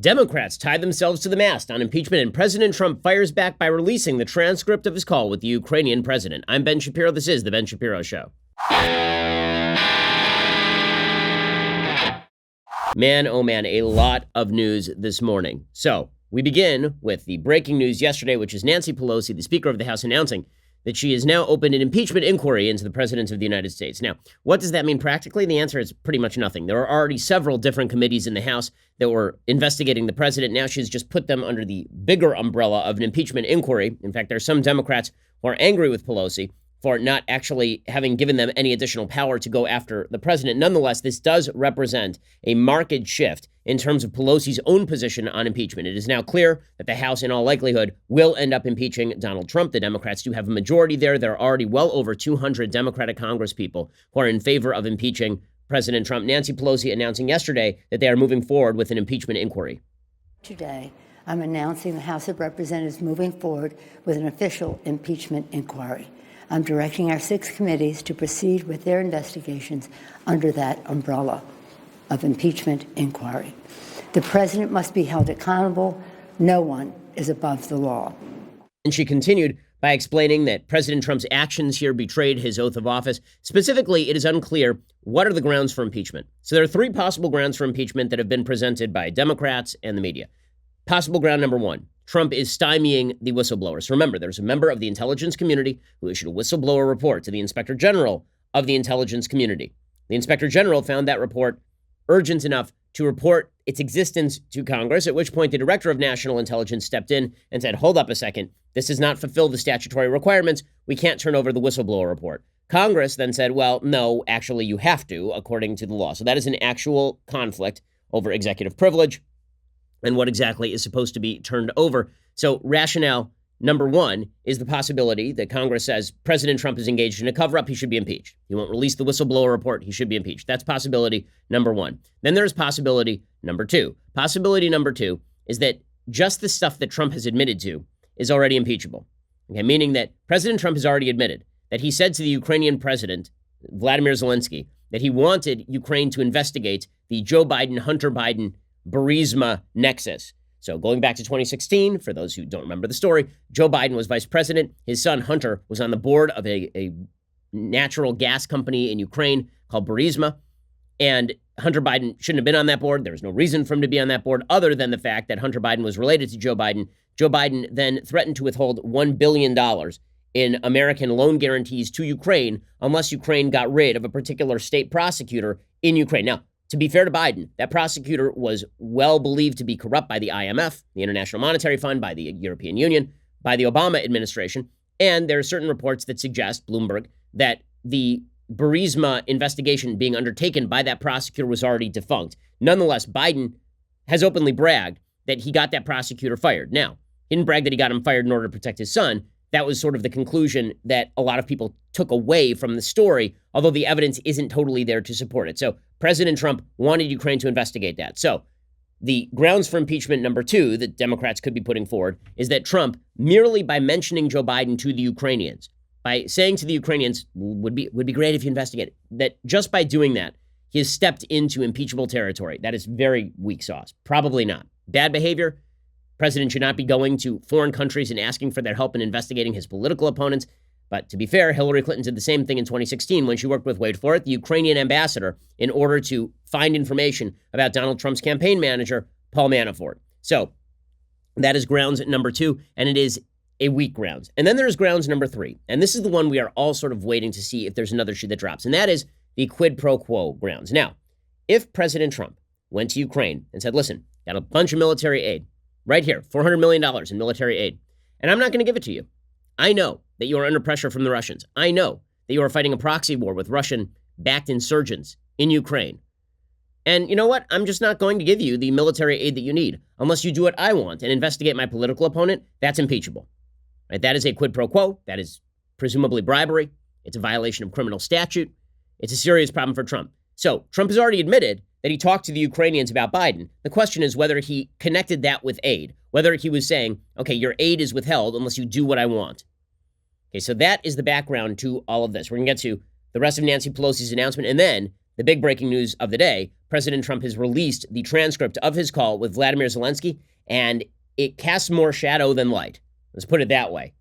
Democrats tie themselves to the mast on impeachment, and President Trump fires back by releasing the transcript of his call with the Ukrainian president. I'm Ben Shapiro. This is The Ben Shapiro Show. Man, oh man, a lot of news this morning. So we begin with the breaking news yesterday, which is Nancy Pelosi, the Speaker of the House, announcing that she has now opened an impeachment inquiry into the President of the United States. Now, what does that mean practically? The answer is pretty much nothing. There are already several different committees in the House that were investigating the president. Now she's just put them under the bigger umbrella of an impeachment inquiry. In fact, there are some Democrats who are angry with Pelosi for not actually having given them any additional power to go after the president. Nonetheless, this does represent a marked shift in terms of Pelosi's own position on impeachment. It is now clear that the House, in all likelihood, will end up impeaching Donald Trump. The Democrats do have a majority there. There are already well over 200 Democratic congresspeople who are in favor of impeaching President Trump. Nancy Pelosi announcing yesterday that they are moving forward with an impeachment inquiry. Today, I'm announcing the House of Representatives moving forward with an official impeachment inquiry. I'm directing our 6 committees to proceed with their investigations under that umbrella of impeachment inquiry. The president must be held accountable. No one is above the law. And she continued by explaining that President Trump's actions here betrayed his oath of office. Specifically, it is unclear what are the grounds for impeachment. So there are 3 possible grounds for impeachment that have been presented by Democrats and the media. Possible ground number 1. Trump is stymieing the whistleblowers. Remember, there's a member of the intelligence community who issued a whistleblower report to the Inspector General of the intelligence community. The Inspector General found that report urgent enough to report its existence to Congress, at which point the Director of National Intelligence stepped in and said, hold up a second, this does not fulfill the statutory requirements. We can't turn over the whistleblower report. Congress then said, well, no, actually you have to, according to the law. So that is an actual conflict over executive privilege and what exactly is supposed to be turned over. So rationale number 1 is the possibility that Congress says President Trump is engaged in a cover-up, he should be impeached. He won't release the whistleblower report, he should be impeached. That's possibility number 1. Then there's possibility number 2. Possibility number 2 is that just the stuff that Trump has admitted to is already impeachable. Okay, meaning that President Trump has already admitted that he said to the Ukrainian president, Vladimir Zelensky, that he wanted Ukraine to investigate the Joe Biden, Hunter Biden, Burisma nexus. So going back to 2016, for those who don't remember the story, Joe Biden was vice president. His son, Hunter, was on the board of a natural gas company in Ukraine called Burisma. And Hunter Biden shouldn't have been on that board. There was no reason for him to be on that board other than the fact that Hunter Biden was related to Joe Biden. Joe Biden then threatened to withhold $1 billion in American loan guarantees to Ukraine unless Ukraine got rid of a particular state prosecutor in Ukraine. Now, to be fair to Biden, that prosecutor was well believed to be corrupt by the IMF, the International Monetary Fund, by the European Union, by the Obama administration. And there are certain reports that suggest, Bloomberg, that the Burisma investigation being undertaken by that prosecutor was already defunct. Nonetheless, Biden has openly bragged that he got that prosecutor fired. Now, he didn't brag that he got him fired in order to protect his son. That was sort of the conclusion that a lot of people took away from the story, although the evidence isn't totally there to support it. So President Trump wanted Ukraine to investigate that. So the grounds for impeachment number 2 that Democrats could be putting forward is that Trump, merely by mentioning Joe Biden to the Ukrainians, by saying to the Ukrainians, would be great if you investigate, that just by doing that, he has stepped into impeachable territory. That is very weak sauce. Probably not. Bad behavior. President should not be going to foreign countries and asking for their help in investigating his political opponents. But to be fair, Hillary Clinton did the same thing in 2016 when she worked with, wait for it, the Ukrainian ambassador in order to find information about Donald Trump's campaign manager, Paul Manafort. So that is grounds number 2, and it is a weak grounds. And then there's grounds number 3. And this is the one we are all sort of waiting to see if there's another shoe that drops. And that is the quid pro quo grounds. Now, if President Trump went to Ukraine and said, listen, got a bunch of military aid, right here, $400 million in military aid. And I'm not going to give it to you. I know that you are under pressure from the Russians. I know that you are fighting a proxy war with Russian-backed insurgents in Ukraine. And you know what? I'm just not going to give you the military aid that you need unless you do what I want and investigate my political opponent. That's impeachable. Right? That is a quid pro quo. That is presumably bribery. It's a violation of criminal statute. It's a serious problem for Trump. So Trump has already admitted that he talked to the Ukrainians about Biden. The question is whether he connected that with aid, whether he was saying, okay, your aid is withheld unless you do what I want. Okay, so that is the background to all of this. We're going to get to the rest of Nancy Pelosi's announcement and then the big breaking news of the day, President Trump has released the transcript of his call with Vladimir Zelensky, and it casts more shadow than light. Let's put it that way.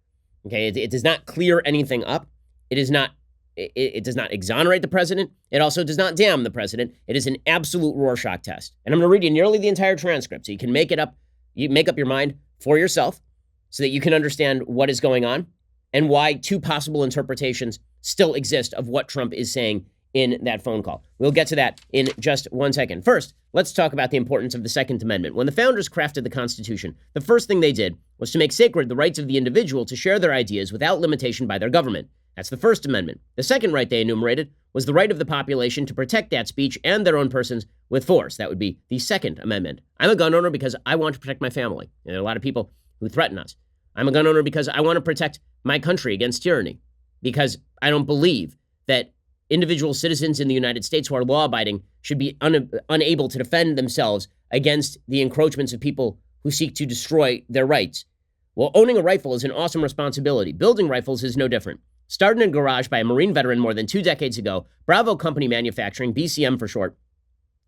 Okay, it does not clear anything up. It does not exonerate the president. It also does not damn the president. It is an absolute Rorschach test. And I'm going to read you nearly the entire transcript so you can make up your mind for yourself so that you can understand what is going on and why two possible interpretations still exist of what Trump is saying in that phone call. We'll get to that in just 1 second. First, let's talk about the importance of the Second Amendment. When the founders crafted the Constitution, the first thing they did was to make sacred the rights of the individual to share their ideas without limitation by their government. That's the First Amendment. The second right they enumerated was the right of the population to protect that speech and their own persons with force. That would be the Second Amendment. I'm a gun owner because I want to protect my family. And there are a lot of people who threaten us. I'm a gun owner because I want to protect my country against tyranny, because I don't believe that individual citizens in the United States who are law-abiding should be unable to defend themselves against the encroachments of people who seek to destroy their rights. Well, owning a rifle is an awesome responsibility. Building rifles is no different. Started in a garage by a Marine veteran more than 2 decades ago, Bravo Company Manufacturing, BCM for short,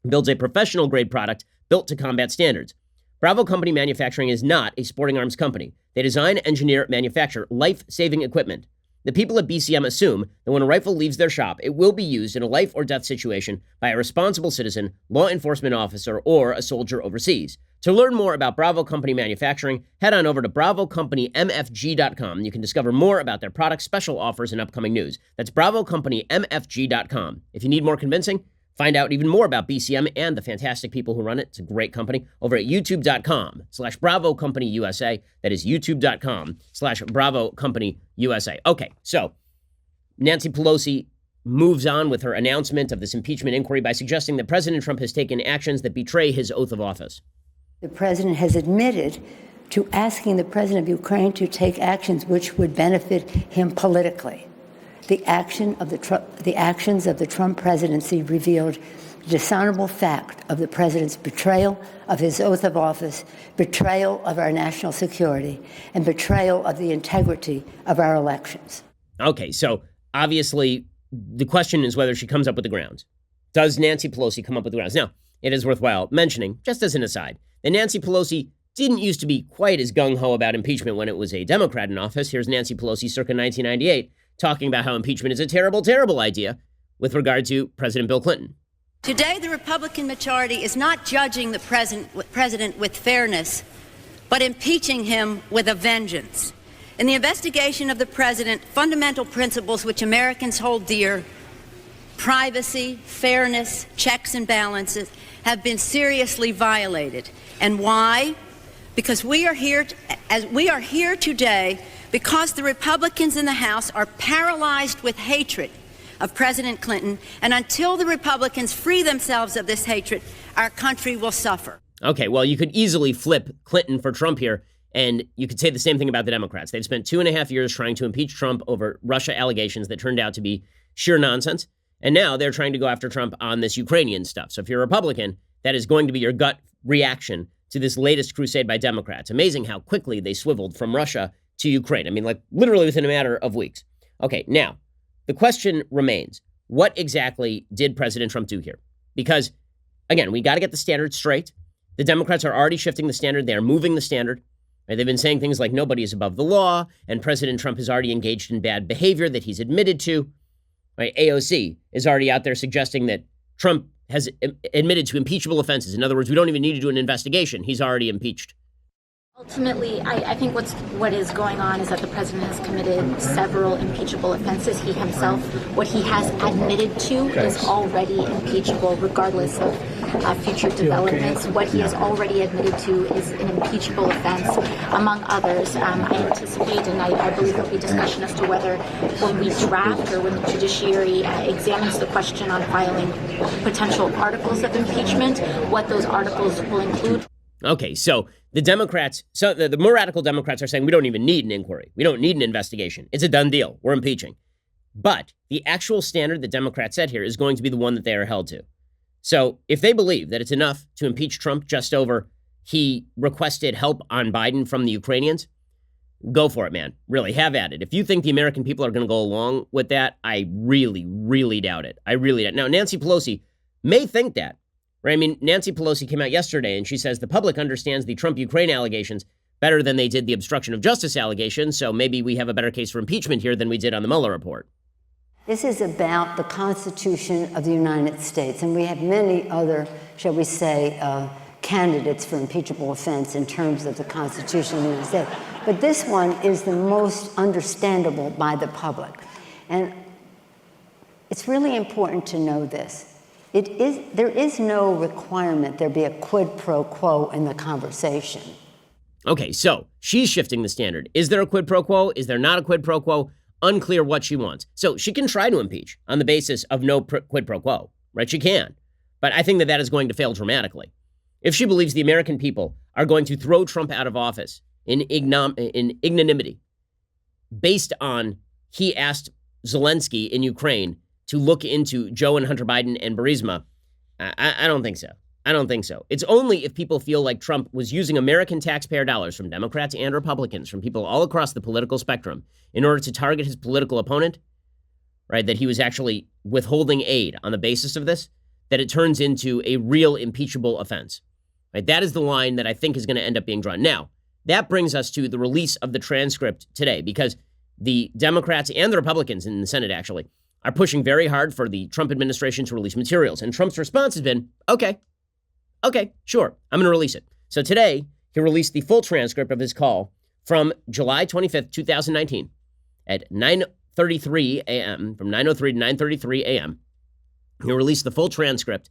builds a professional-grade product built to combat standards. Bravo Company Manufacturing is not a sporting arms company. They design, engineer, manufacture life-saving equipment. The people at BCM assume that when a rifle leaves their shop, it will be used in a life or death situation by a responsible citizen, law enforcement officer, or a soldier overseas. To learn more about Bravo Company Manufacturing, head on over to BravoCompanyMFG.com. You can discover more about their products, special offers, and upcoming news. That's BravoCompanyMFG.com. If you need more convincing, find out even more about BCM and the fantastic people who run it. It's a great company over at YouTube.com/Bravo Company USA. That is YouTube.com/Bravo Company USA. Okay, so Nancy Pelosi moves on with her announcement of this impeachment inquiry by suggesting that President Trump has taken actions that betray his oath of office. The president has admitted to asking the president of Ukraine to take actions which would benefit him politically. The actions of the Trump presidency revealed the dishonorable fact of the president's betrayal of his oath of office, betrayal of our national security, and betrayal of the integrity of our elections. Okay, so obviously the question is whether she comes up with the grounds. Does Nancy Pelosi come up with the grounds? Now, it is worthwhile mentioning, just as an aside, that Nancy Pelosi didn't used to be quite as gung-ho about impeachment when it was a Democrat in office. Here's Nancy Pelosi circa 1998 talking about how impeachment is a terrible, terrible idea with regard to President Bill Clinton. Today, the Republican majority is not judging the president with fairness, but impeaching him with a vengeance. In the investigation of the president, fundamental principles which Americans hold dear, privacy, fairness, checks and balances, have been seriously violated. And why? Because we are here today because the Republicans in the House are paralyzed with hatred of President Clinton, and until the Republicans free themselves of this hatred, our country will suffer. Okay, well, you could easily flip Clinton for Trump here, and you could say the same thing about the Democrats. They've spent 2.5 years trying to impeach Trump over Russia allegations that turned out to be sheer nonsense, and now they're trying to go after Trump on this Ukrainian stuff. So if you're a Republican, that is going to be your gut reaction to this latest crusade by Democrats. Amazing how quickly they swiveled from Russia to Ukraine. I mean, like literally within a matter of weeks. Okay, now, the question remains, what exactly did President Trump do here? Because, again, we got to get the standard straight. The Democrats are already shifting the standard. They are moving the standard. Right? They've been saying things like nobody is above the law, and President Trump has already engaged in bad behavior that he's admitted to. Right? AOC is already out there suggesting that Trump has admitted to impeachable offenses. In other words, we don't even need to do an investigation. He's already impeached. Ultimately, I think what is going on is that the president has committed several impeachable offenses. He himself, what he has admitted to is already impeachable, regardless of future developments. What he has already admitted to is an impeachable offense, among others. I anticipate, and I believe there'll be discussion as to whether when we draft or when the judiciary examines the question on filing potential articles of impeachment, what those articles will include. Okay, so the Democrats, the more radical Democrats are saying we don't even need an inquiry. We don't need an investigation. It's a done deal. We're impeaching. But the actual standard that Democrats set here is going to be the one that they are held to. So if they believe that it's enough to impeach Trump just over he requested help on Biden from the Ukrainians, go for it, man. Really, have at it. If you think the American people are going to go along with that, I really, really doubt it. I really doubt it. Now, Nancy Pelosi may think that, right? I mean, Nancy Pelosi came out yesterday and she says the public understands the Trump-Ukraine allegations better than they did the obstruction of justice allegations, so maybe we have a better case for impeachment here than we did on the Mueller report. This is about the Constitution of the United States, and we have many other, shall we say, candidates for impeachable offense in terms of the Constitution of the United States. But this one is the most understandable by the public. And it's really important to know this. There is no requirement there be a quid pro quo in the conversation. Okay, so she's shifting the standard. Is there a quid pro quo? Is there not a quid pro quo? Unclear what she wants. So she can try to impeach on the basis of no quid pro quo, right? She can. But I think that is going to fail dramatically. If she believes the American people are going to throw Trump out of office in ignominy based on he asked Zelensky in Ukraine to look into Joe and Hunter Biden and Burisma, I don't think so. I don't think so. It's only if people feel like Trump was using American taxpayer dollars from Democrats and Republicans, from people all across the political spectrum, in order to target his political opponent, right, that he was actually withholding aid on the basis of this, that it turns into a real impeachable offense. Right? That is the line that I think is going to end up being drawn. Now, that brings us to the release of the transcript today, because the Democrats and the Republicans in the Senate actually are pushing very hard for the Trump administration to release materials. And Trump's response has been, okay, sure, I'm going to release it. So today, he released the full transcript of his call from July 25th, 2019 at 9:33 a.m., from 9:03 to 9:33 a.m. He released the full transcript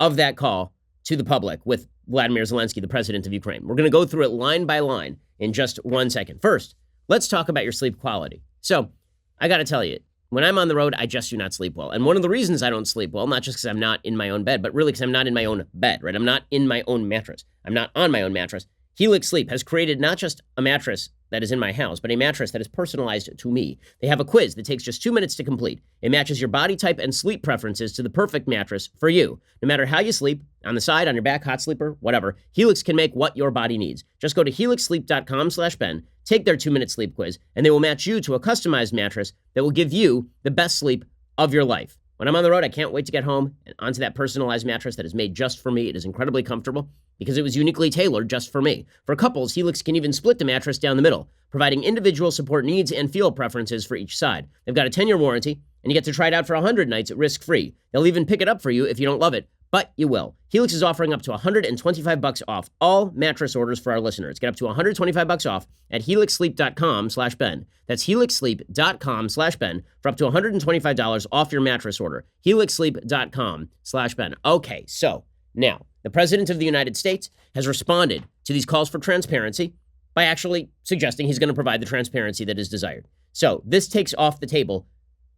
of that call to the public with Vladimir Zelensky, the president of Ukraine. We're going to go through it line by line in just 1 second. First, let's talk about your sleep quality. So I got to tell you, when I'm on the road, I just do not sleep well. And one of the reasons I don't sleep well, not just because I'm not in my own bed, but really because I'm not in my own bed, right? I'm not in my own mattress. I'm not on my own mattress. Helix Sleep has created not just a mattress that is in my house, but a mattress that is personalized to me. They have a quiz that takes just 2 minutes to complete. It matches your body type and sleep preferences to the perfect mattress for you. No matter how you sleep, on the side, on your back, hot sleeper, whatever, Helix can make what your body needs. Just go to helixsleep.com/Ben, take their 2-minute sleep quiz, and they will match you to a customized mattress that will give you the best sleep of your life. When I'm on the road, I can't wait to get home and onto that personalized mattress that is made just for me. It is incredibly comfortable because it was uniquely tailored just for me. For couples, Helix can even split the mattress down the middle, providing individual support needs and feel preferences for each side. They've got a 10-year warranty, and you get to try it out for 100 nights risk-free. They'll even pick it up for you if you don't love it, but you will. Helix is offering up to $125 off all mattress orders for our listeners. Get up to $125 off at helixsleep.com/Ben. That's helixsleep.com/Ben for up to $125 off your mattress order. helixsleep.com/Ben. Okay, so now the President of the United States has responded to these calls for transparency by actually suggesting he's going to provide the transparency that is desired. So this takes off the table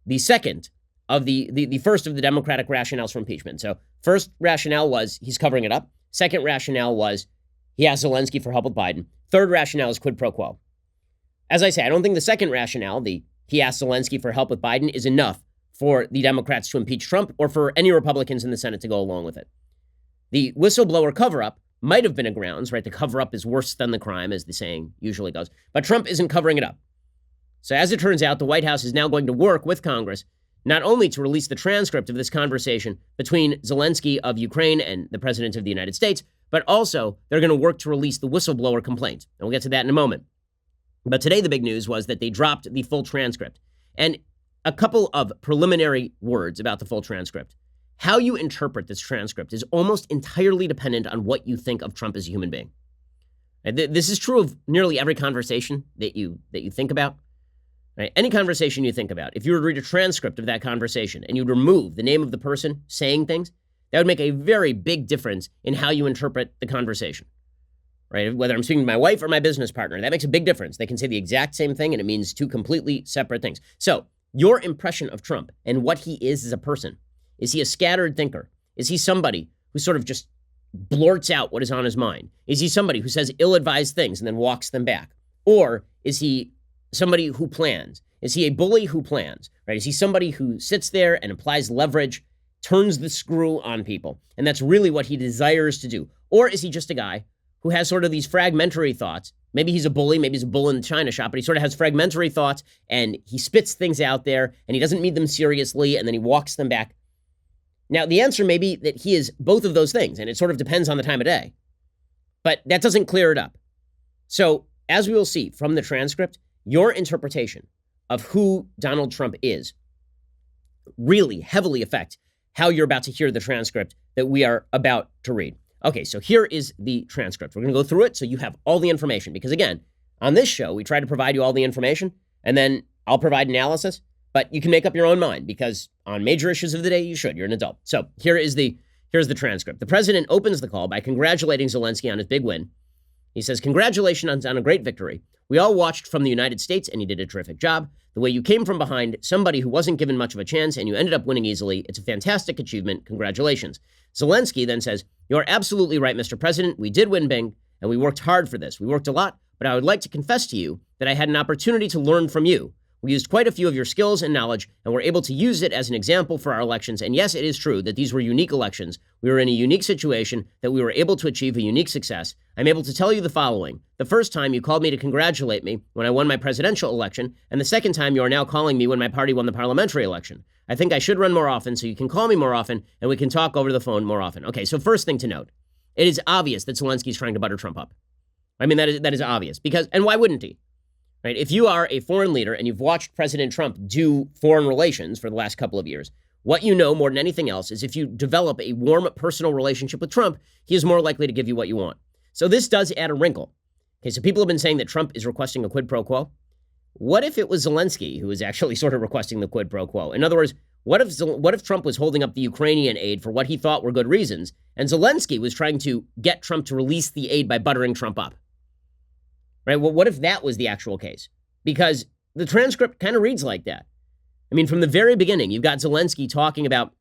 the second of the first of the Democratic rationales for impeachment. So first rationale was he's covering it up. Second rationale was he asked Zelensky for help with Biden. Third rationale is quid pro quo. As I say, I don't think the second rationale, he asked Zelensky for help with Biden, is enough for the Democrats to impeach Trump or for any Republicans in the Senate to go along with it. The whistleblower cover-up might have been a grounds, right? The cover-up is worse than the crime, as the saying usually goes. But Trump isn't covering it up. So as it turns out, the White House is now going to work with Congress not only to release the transcript of this conversation between Zelensky of Ukraine and the President of the United States, but also they're going to work to release the whistleblower complaint. And we'll get to that in a moment. But today the big news was that they dropped the full transcript. And a couple of preliminary words about the full transcript. How you interpret this transcript is almost entirely dependent on what you think of Trump as a human being. This is true of nearly every conversation that you think about. Right? Any conversation you think about, if you were to read a transcript of that conversation and you'd remove the name of the person saying things, that would make a very big difference in how you interpret the conversation. Right? Whether I'm speaking to my wife or my business partner, that makes a big difference. They can say the exact same thing and it means two completely separate things. So your impression of Trump and what he is as a person, is he a scattered thinker? Is he somebody who sort of just blurts out what is on his mind? Is he somebody who says ill-advised things and then walks them back? Or is he somebody who plans? Is he a bully who plans? Right? Is he somebody who sits there and applies leverage, turns the screw on people, and that's really what he desires to do? Or is he just a guy who has sort of these fragmentary thoughts Maybe he's a bully. Maybe he's a bull in the china shop, but he sort of has fragmentary thoughts and he spits things out there and he doesn't mean them seriously and then he walks them back. Now, the answer may be that he is both of those things, and it sort of depends on the time of day. But that doesn't clear it up. So, as we will see from the transcript, your interpretation of who Donald Trump is really heavily affect how you're about to hear the transcript that we are about to read. Okay, so here is the transcript. We're going to go through it so you have all the information. Because again, on this show, we try to provide you all the information, and then I'll provide analysis. But you can make up your own mind, because on major issues of the day, you should. You're an adult. So here's the transcript. The president opens the call by congratulating Zelensky on his big win. He says, "Congratulations on a great victory. We all watched from the United States, and you did a terrific job. The way you came from behind somebody who wasn't given much of a chance, and you ended up winning easily. It's a fantastic achievement. Congratulations." Zelensky then says, "You're absolutely right, Mr. President. We did win big, and we worked hard for this. We worked a lot, but I would like to confess to you that I had an opportunity to learn from you. We used quite a few of your skills and knowledge, and were able to use it as an example for our elections. And yes, it is true that these were unique elections. We were in a unique situation that we were able to achieve a unique success. I'm able to tell you the following. The first time you called me to congratulate me when I won my presidential election, and the second time you are now calling me when my party won the parliamentary election. I think I should run more often so you can call me more often and we can talk over the phone more often." Okay, so first thing to note, it is obvious that Zelensky's trying to butter Trump up. I mean, that is obvious, because, and why wouldn't he? Right? If you are a foreign leader and you've watched President Trump do foreign relations for the last couple of years, what you know more than anything else is if you develop a warm personal relationship with Trump, he is more likely to give you what you want. So this does add a wrinkle. Okay, so people have been saying that Trump is requesting a quid pro quo. What if it was Zelensky who was actually sort of requesting the quid pro quo? In other words, what if Trump was holding up the Ukrainian aid for what he thought were good reasons, and Zelensky was trying to get Trump to release the aid by buttering Trump up? Right? Well, what if that was the actual case? Because the transcript kind of reads like that. I mean, from the very beginning, you've got Zelensky talking about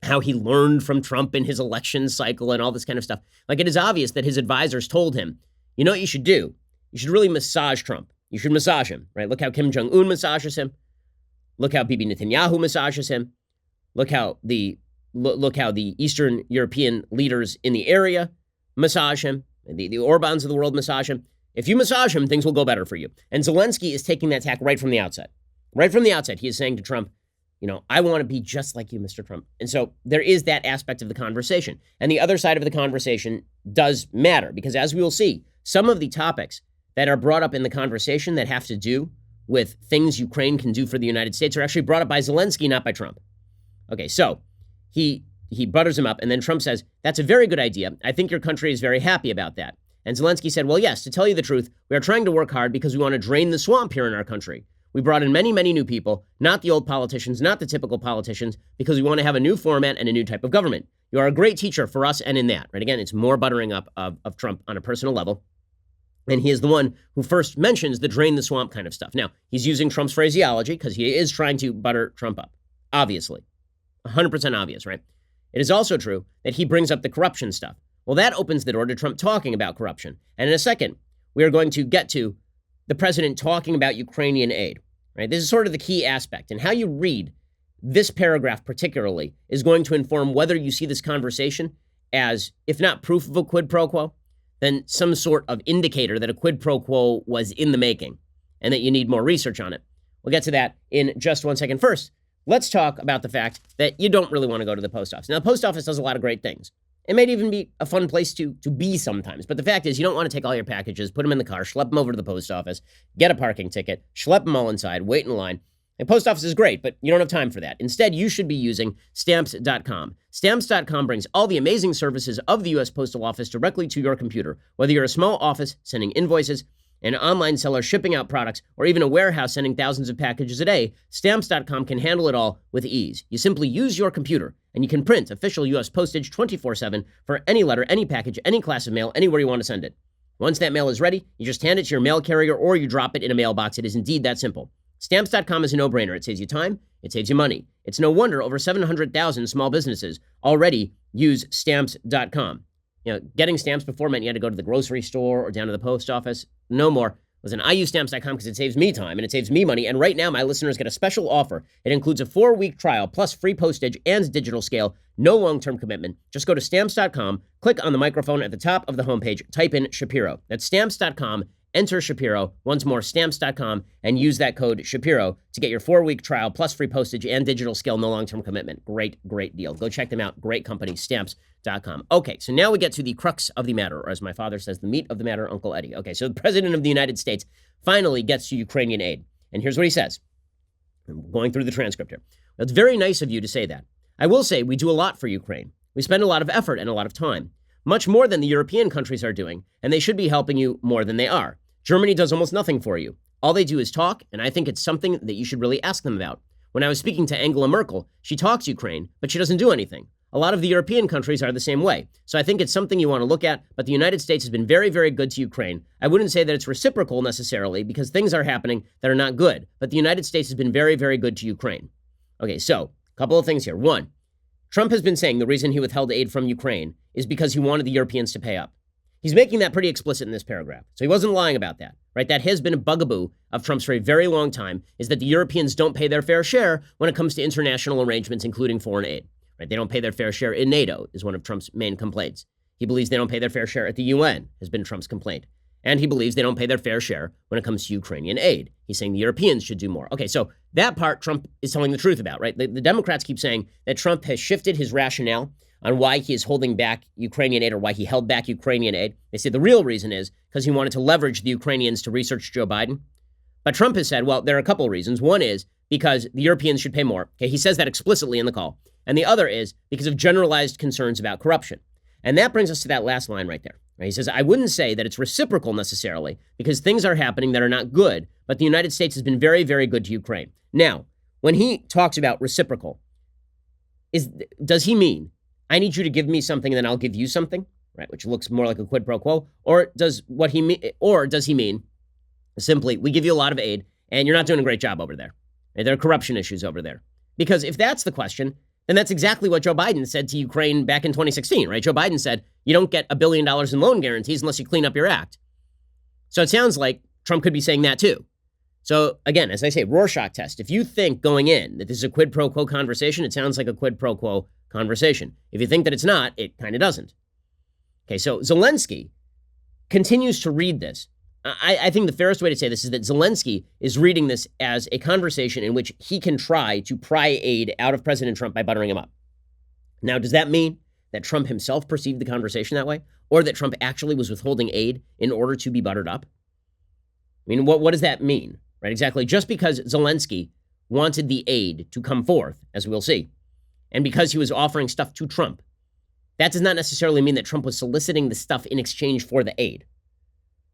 how he learned from Trump in his election cycle and all this kind of stuff. Like, it is obvious that his advisors told him, you know what you should do? You should really massage Trump. You should massage him, right? Look how Kim Jong-un massages him. Look how Bibi Netanyahu massages him. Look how the Eastern European leaders in the area massage him. The Orbans of the world massage him. If you massage him, things will go better for you. And Zelensky is taking that tack right from the outset. Right from the outset, he is saying to Trump, you know, I want to be just like you, Mr. Trump. And so there is that aspect of the conversation. And the other side of the conversation does matter, because as we will see, some of the topics that are brought up in the conversation that have to do with things Ukraine can do for the United States are actually brought up by Zelensky, not by Trump. Okay, so he butters him up, and then Trump says, "That's a very good idea. I think your country is very happy about that." And Zelensky said, "Well, yes, to tell you the truth, we are trying to work hard because we want to drain the swamp here in our country. We brought in many, many new people, not the old politicians, not the typical politicians, because we want to have a new format and a new type of government. You are a great teacher for us and in that." Right? Again, it's more buttering up of Trump on a personal level. And he is the one who first mentions the drain the swamp kind of stuff. Now, he's using Trump's phraseology because he is trying to butter Trump up. Obviously. 100% obvious, right? It is also true that he brings up the corruption stuff. Well, that opens the door to Trump talking about corruption. And in a second, we are going to get to the president talking about Ukrainian aid, right? This is sort of the key aspect. And how you read this paragraph particularly is going to inform whether you see this conversation as, if not proof of a quid pro quo, then some sort of indicator that a quid pro quo was in the making and that you need more research on it. We'll get to that in just 1 second. First, let's talk about the fact that you don't really want to go to the post office. Now, the post office does a lot of great things. It may even be a fun place to be sometimes. But the fact is, you don't want to take all your packages, put them in the car, schlep them over to the post office, get a parking ticket, schlep them all inside, wait in line. The post office is great, but you don't have time for that. Instead, you should be using Stamps.com. Stamps.com brings all the amazing services of the U.S. Postal Office directly to your computer. Whether you're a small office sending invoices, an online seller shipping out products, or even a warehouse sending thousands of packages a day, Stamps.com can handle it all with ease. You simply use your computer, and you can print official U.S. postage 24/7 for any letter, any package, any class of mail, anywhere you want to send it. Once that mail is ready, you just hand it to your mail carrier or you drop it in a mailbox. It is indeed that simple. Stamps.com is a no-brainer. It saves you time. It saves you money. It's no wonder over 700,000 small businesses already use Stamps.com. You know, getting stamps before meant you had to go to the grocery store or down to the post office. No more. Listen, I use Stamps.com because it saves me time and it saves me money. And right now, my listeners get a special offer. It includes a 4-week trial plus free postage and digital scale. No long-term commitment. Just go to Stamps.com, click on the microphone at the top of the homepage, type in Shapiro. That's Stamps.com, enter Shapiro, once more, stamps.com, and use that code Shapiro to get your 4-week trial plus free postage and digital scale, no long-term commitment. Great, great deal. Go check them out. Great company, stamps.com. Okay, so now we get to the crux of the matter, or as my father says, the meat of the matter, Uncle Eddie. Okay, so the president of the United States finally gets to Ukrainian aid. And here's what he says. I'm going through the transcript here. It's very nice of you to say that. I will say we do a lot for Ukraine. We spend a lot of effort and a lot of time, much more than the European countries are doing, and they should be helping you more than they are. Germany does almost nothing for you. All they do is talk, and I think it's something that you should really ask them about. When I was speaking to Angela Merkel, she talks Ukraine, but she doesn't do anything. A lot of the European countries are the same way. So I think it's something you want to look at, but the United States has been very, very good to Ukraine. I wouldn't say that it's reciprocal necessarily, because things are happening that are not good, but the United States has been very, very good to Ukraine. Okay, so a couple of things here. One, Trump has been saying the reason he withheld aid from Ukraine is because he wanted the Europeans to pay up. He's making that pretty explicit in this paragraph. So he wasn't lying about that, right? That has been a bugaboo of Trump's for a very long time, is that the Europeans don't pay their fair share when it comes to international arrangements, including foreign aid, right? They don't pay their fair share in NATO is one of Trump's main complaints. He believes they don't pay their fair share at the UN has been Trump's complaint. And he believes they don't pay their fair share when it comes to Ukrainian aid. He's saying the Europeans should do more. Okay, so that part Trump is telling the truth about, right? The Democrats keep saying that Trump has shifted his rationale on why he is holding back Ukrainian aid or why he held back Ukrainian aid. They say the real reason is because he wanted to leverage the Ukrainians to research Joe Biden. But Trump has said, well, there are a couple of reasons. One is because the Europeans should pay more. Okay, he says that explicitly in the call. And the other is because of generalized concerns about corruption. And that brings us to that last line right there. Right? He says, I wouldn't say that it's reciprocal necessarily because things are happening that are not good, but the United States has been very, very good to Ukraine. Now, when he talks about reciprocal, does he mean I need you to give me something and then I'll give you something, right? Which looks more like a quid pro quo. Or does he mean simply we give you a lot of aid and you're not doing a great job over there? Right? There are corruption issues over there. Because if that's the question, then that's exactly what Joe Biden said to Ukraine back in 2016, right? Joe Biden said you don't get $1 billion in loan guarantees unless you clean up your act. So it sounds like Trump could be saying that too. So again, as I say, Rorschach test. If you think going in that this is a quid pro quo conversation, it sounds like a quid pro quo conversation. If you think that it's not, it kind of doesn't. Okay, so Zelensky continues to read this. I think the fairest way to say this is that Zelensky is reading this as a conversation in which he can try to pry aid out of President Trump by buttering him up. Now, does that mean that Trump himself perceived the conversation that way? Or that Trump actually was withholding aid in order to be buttered up? I mean, what does that mean? Right, exactly. Just because Zelensky wanted the aid to come forth, as we'll see, and because he was offering stuff to Trump, that does not necessarily mean that Trump was soliciting the stuff in exchange for the aid.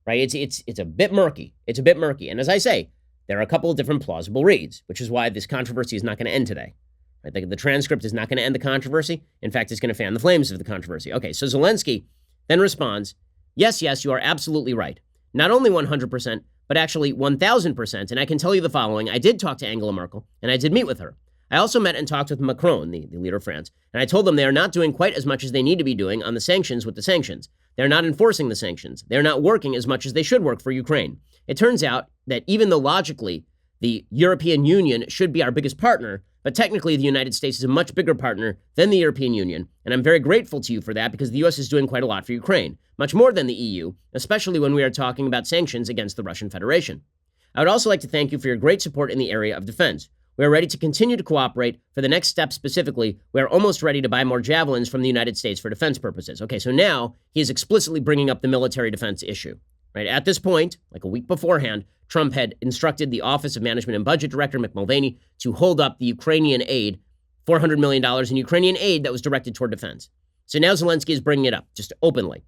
Right? It's a bit murky. It's a bit murky. And as I say, there are a couple of different plausible reads, which is why this controversy is not going to end today. Right? The transcript is not going to end the controversy. In fact, it's going to fan the flames of the controversy. Okay, so Zelensky then responds, yes, you are absolutely right. Not only 100%, but actually 1,000%. And I can tell you the following. I did talk to Angela Merkel, and I did meet with her. I also met and talked with Macron, the leader of France, and I told them they are not doing quite as much as they need to be doing on the sanctions with the sanctions. They're not enforcing the sanctions. They're not working as much as they should work for Ukraine. It turns out that even though logically the European Union should be our biggest partner, but technically the United States is a much bigger partner than the European Union, and I'm very grateful to you for that because the U.S. is doing quite a lot for Ukraine, much more than the EU, especially when we are talking about sanctions against the Russian Federation. I would also like to thank you for your great support in the area of defense. We are ready to continue to cooperate. For the next step specifically, we are almost ready to buy more javelins from the United States for defense purposes. Okay, so now he is explicitly bringing up the military defense issue. Right at this point, like a week beforehand, Trump had instructed the Office of Management and Budget Director Mick Mulvaney to hold up the Ukrainian aid, $400 million in Ukrainian aid that was directed toward defense. So now Zelensky is bringing it up just openly.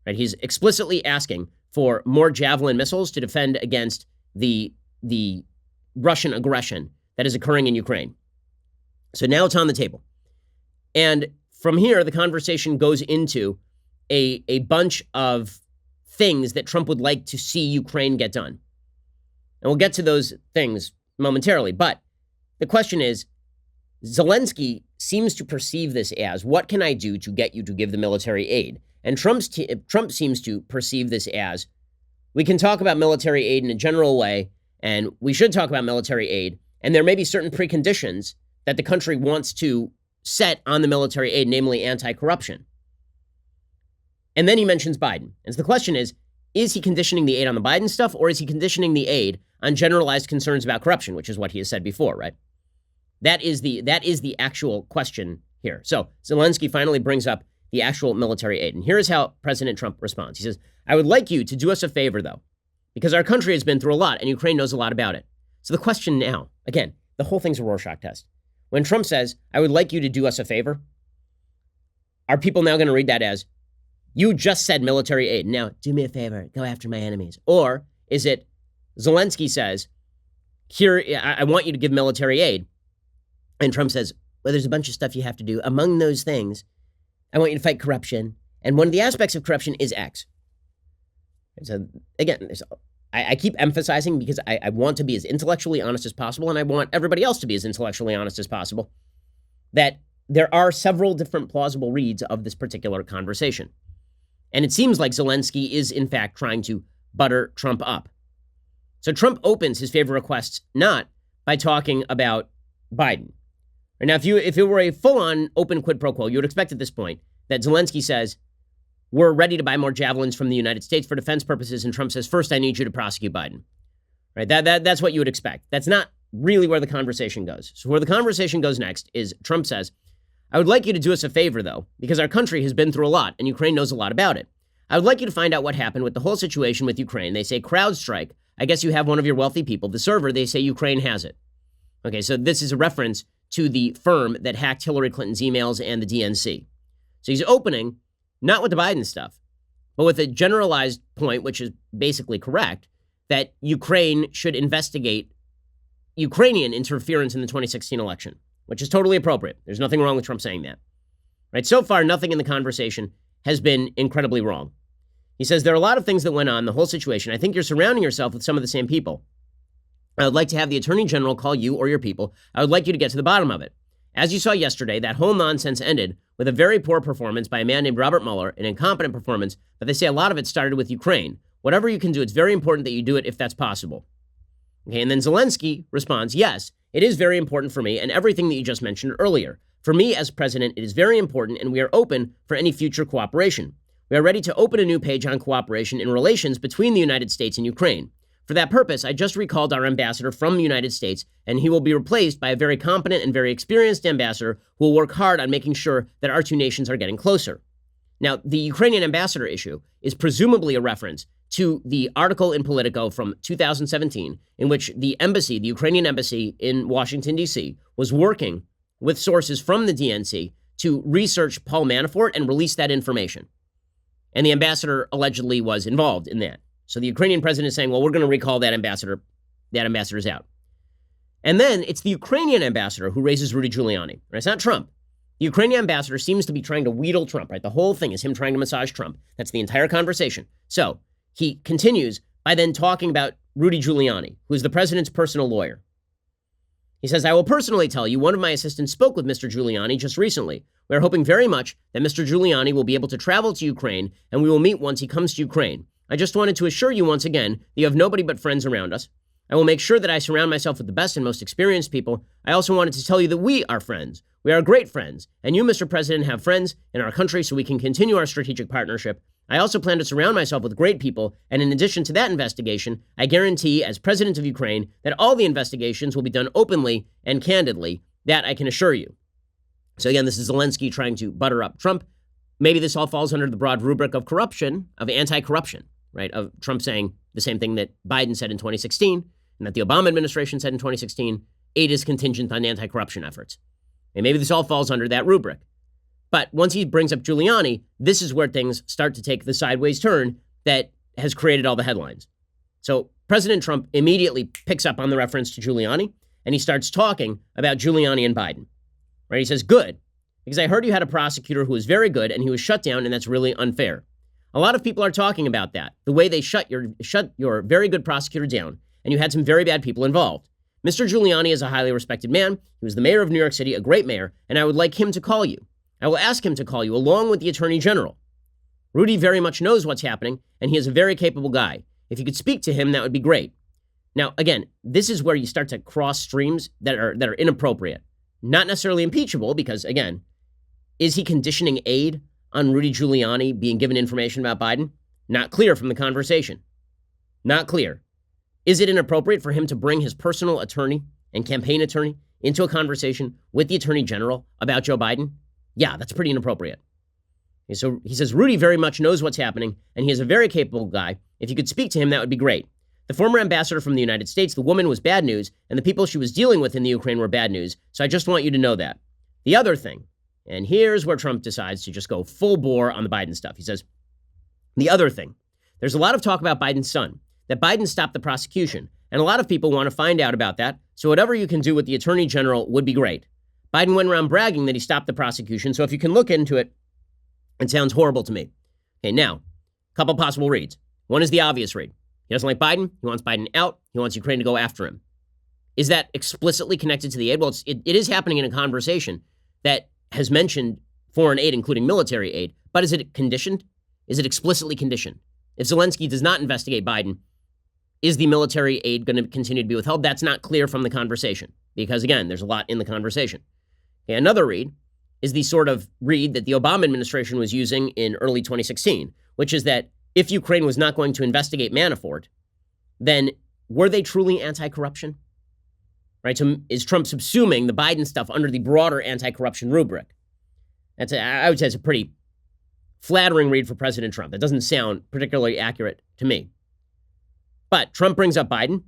Right, he's explicitly asking for more Javelin missiles to defend against the Russian aggression that is occurring in Ukraine. So now it's on the table. And from here, the conversation goes into a bunch of things that Trump would like to see Ukraine get done. And we'll get to those things momentarily. But the question is, Zelensky seems to perceive this as, what can I do to get you to give the military aid? And Trump seems to perceive this as, we can talk about military aid in a general way, and we should talk about military aid, and there may be certain preconditions that the country wants to set on the military aid, namely anti-corruption. And then he mentions Biden. And so the question is is he conditioning the aid on the Biden stuff, or is he conditioning the aid on generalized concerns about corruption, which is what he has said before, right? That is the actual question here. So Zelensky finally brings up the actual military aid. And here's how President Trump responds. He says, I would like you to do us a favor, though, because our country has been through a lot and Ukraine knows a lot about it. So the question now, again, the whole thing's a Rorschach test. When Trump says, I would like you to do us a favor, are people now going to read that as, you just said military aid, now do me a favor, go after my enemies? Or is it Zelensky says, here, I want you to give military aid, and Trump says, well, there's a bunch of stuff you have to do. Among those things, I want you to fight corruption. And one of the aspects of corruption is X. And so, again, I keep emphasizing because I want to be as intellectually honest as possible, and I want everybody else to be as intellectually honest as possible, that there are several different plausible reads of this particular conversation. And it seems like Zelensky is, in fact, trying to butter Trump up. So Trump opens his favor requests not by talking about Biden. Now, if it were a full-on open quid pro quo, you would expect at this point that Zelensky says, we're ready to buy more javelins from the United States for defense purposes, and Trump says, first, I need you to prosecute Biden. Right? That's what you would expect. That's not really where the conversation goes. So where the conversation goes next is Trump says, I would like you to do us a favor, though, because our country has been through a lot, and Ukraine knows a lot about it. I would like you to find out what happened with the whole situation with Ukraine. They say CrowdStrike. I guess you have one of your wealthy people. The server, they say Ukraine has it. Okay, so this is a reference to the firm that hacked Hillary Clinton's emails and the DNC. So he's opening, not with the Biden stuff, but with a generalized point, which is basically correct, that Ukraine should investigate Ukrainian interference in the 2016 election, which is totally appropriate. There's nothing wrong with Trump saying that. Right? So far, nothing in the conversation has been incredibly wrong. He says there are a lot of things that went on, the whole situation. I think you're surrounding yourself with some of the same people. I would like to have the Attorney General call you or your people. I would like you to get to the bottom of it. As you saw yesterday, that whole nonsense ended with a very poor performance by a man named Robert Mueller, an incompetent performance, but they say a lot of it started with Ukraine. Whatever you can do, it's very important that you do it if that's possible. Okay, and then Zelensky responds, yes, it is very important for me and everything that you just mentioned earlier. For me as president, it is very important and we are open for any future cooperation. We are ready to open a new page on cooperation in relations between the United States and Ukraine. For that purpose, I just recalled our ambassador from the United States, and he will be replaced by a very competent and very experienced ambassador who will work hard on making sure that our two nations are getting closer. Now, the Ukrainian ambassador issue is presumably a reference to the article in Politico from 2017, in which the embassy, the Ukrainian embassy in Washington, D.C., was working with sources from the DNC to research Paul Manafort and release that information. And the ambassador allegedly was involved in that. So the Ukrainian president is saying, well, we're going to recall that ambassador. That ambassador's out. And then it's the Ukrainian ambassador who raises Rudy Giuliani. Right? It's not Trump. The Ukrainian ambassador seems to be trying to wheedle Trump, right? The whole thing is him trying to massage Trump. That's the entire conversation. So he continues by then talking about Rudy Giuliani, who is the president's personal lawyer. He says, I will personally tell you, one of my assistants spoke with Mr. Giuliani just recently. We are hoping very much that Mr. Giuliani will be able to travel to Ukraine, and we will meet once he comes to Ukraine. I just wanted to assure you once again that you have nobody but friends around us. I will make sure that I surround myself with the best and most experienced people. I also wanted to tell you that we are friends. We are great friends. And you, Mr. President, have friends in our country so we can continue our strategic partnership. I also plan to surround myself with great people. And in addition to that investigation, I guarantee as president of Ukraine that all the investigations will be done openly and candidly. That I can assure you. So again, this is Zelensky trying to butter up Trump. Maybe this all falls under the broad rubric of corruption, of anti-corruption. Right, of Trump saying the same thing that Biden said in 2016 and that the Obama administration said in 2016, aid is contingent on anti-corruption efforts. And maybe this all falls under that rubric. But once he brings up Giuliani, this is where things start to take the sideways turn that has created all the headlines. So President Trump immediately picks up on the reference to Giuliani and he starts talking about Giuliani and Biden. Right, he says, good, because I heard you had a prosecutor who was very good and he was shut down and that's really unfair. A lot of people are talking about that, the way they shut your very good prosecutor down, and you had some very bad people involved. Mr. Giuliani is a highly respected man. He was the mayor of New York City, a great mayor, and I would like him to call you. I will ask him to call you along with the Attorney General. Rudy very much knows what's happening, and he is a very capable guy. If you could speak to him, that would be great. Now, again, this is where you start to cross streams that are inappropriate. Not necessarily impeachable, because, again, is he conditioning aid on Rudy Giuliani being given information about Biden? Not clear from the conversation. Not clear. Is it inappropriate for him to bring his personal attorney and campaign attorney into a conversation with the attorney general about Joe Biden? Yeah, that's pretty inappropriate. Okay, so he says, Rudy very much knows what's happening, and he is a very capable guy. If you could speak to him, that would be great. The former ambassador from the United States, the woman was bad news, and the people she was dealing with in the Ukraine were bad news, so I just want you to know that. The other thing, and here's where Trump decides to just go full bore on the Biden stuff. He says, the other thing, there's a lot of talk about Biden's son, that Biden stopped the prosecution, and a lot of people want to find out about that, so whatever you can do with the attorney general would be great. Biden went around bragging that he stopped the prosecution, so if you can look into it, it sounds horrible to me. Okay, now, a couple possible reads. One is the obvious read. He doesn't like Biden. He wants Biden out. He wants Ukraine to go after him. Is that explicitly connected to the aid? Well, it is happening in a conversation that has mentioned foreign aid, including military aid. But is it conditioned? Is it explicitly conditioned? If Zelensky does not investigate Biden, is the military aid going to continue to be withheld? That's not clear from the conversation because, again, there's a lot in the conversation. Okay, another read is the sort of read that the Obama administration was using in early 2016, which is that if Ukraine was not going to investigate Manafort, then were they truly anti-corruption? Right? So is Trump subsuming the Biden stuff under the broader anti-corruption rubric? I would say it's a pretty flattering read for President Trump. That doesn't sound particularly accurate to me. But Trump brings up Biden,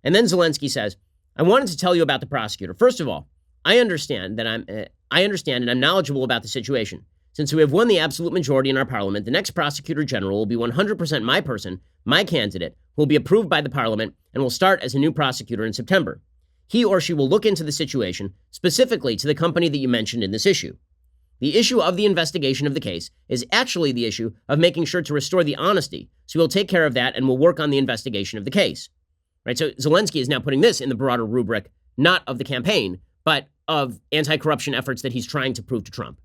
and then Zelensky says, I wanted to tell you about the prosecutor. First of all, I understand and I'm knowledgeable about the situation. Since we have won the absolute majority in our parliament, the next prosecutor general will be 100% my person, my candidate, who will be approved by the parliament and will start as a new prosecutor in September. He or she will look into the situation, specifically to the company that you mentioned in this issue. The issue of the investigation of the case is actually the issue of making sure to restore the honesty. So we'll take care of that and we'll work on the investigation of the case. Right? So Zelensky is now putting this in the broader rubric, not of the campaign, but of anti-corruption efforts that he's trying to prove to Trump.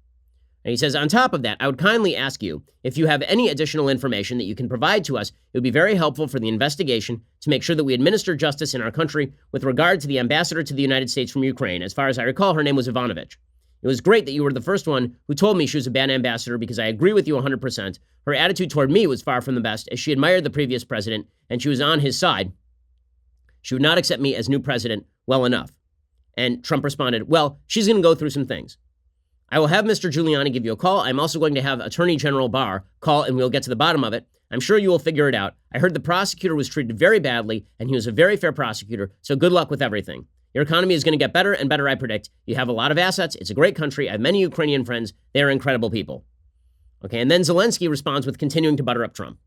And he says, on top of that, I would kindly ask you if you have any additional information that you can provide to us. It would be very helpful for the investigation to make sure that we administer justice in our country with regard to the ambassador to the United States from Ukraine. As far as I recall, her name was Ivanovich. It was great that you were the first one who told me she was a bad ambassador because I agree with you 100%. Her attitude toward me was far from the best, as she admired the previous president and she was on his side. She would not accept me as new president well enough. And Trump responded, well, she's going to go through some things. I will have Mr. Giuliani give you a call. I'm also going to have Attorney General Barr call and we'll get to the bottom of it. I'm sure you will figure it out. I heard the prosecutor was treated very badly and he was a very fair prosecutor. So good luck with everything. Your economy is going to get better and better, I predict. You have a lot of assets. It's a great country. I have many Ukrainian friends. They are incredible people. Okay, and then Zelensky responds with continuing to butter up Trump.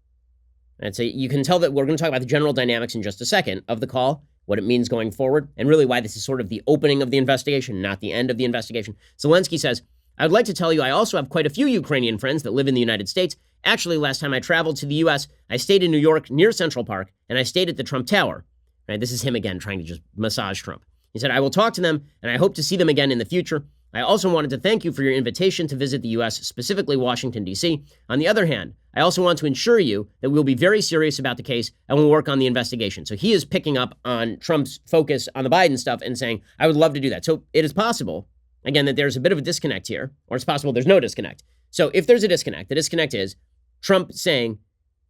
And so you can tell that we're going to talk about the general dynamics in just a second of the call, what it means going forward, and really why this is sort of the opening of the investigation, not the end of the investigation. Zelensky says, I would like to tell you I also have quite a few Ukrainian friends that live in the United States. Actually, last time I traveled to the U.S., I stayed in New York near Central Park, and I stayed at the Trump Tower. Right, this is him again trying to just massage Trump. He said, I will talk to them, and I hope to see them again in the future. I also wanted to thank you for your invitation to visit the U.S., specifically Washington, D.C. On the other hand, I also want to ensure you that we'll be very serious about the case and we'll work on the investigation. So he is picking up on Trump's focus on the Biden stuff and saying, I would love to do that. So it is possible, again, that there's a bit of a disconnect here, or it's possible there's no disconnect. So if there's a disconnect, the disconnect is Trump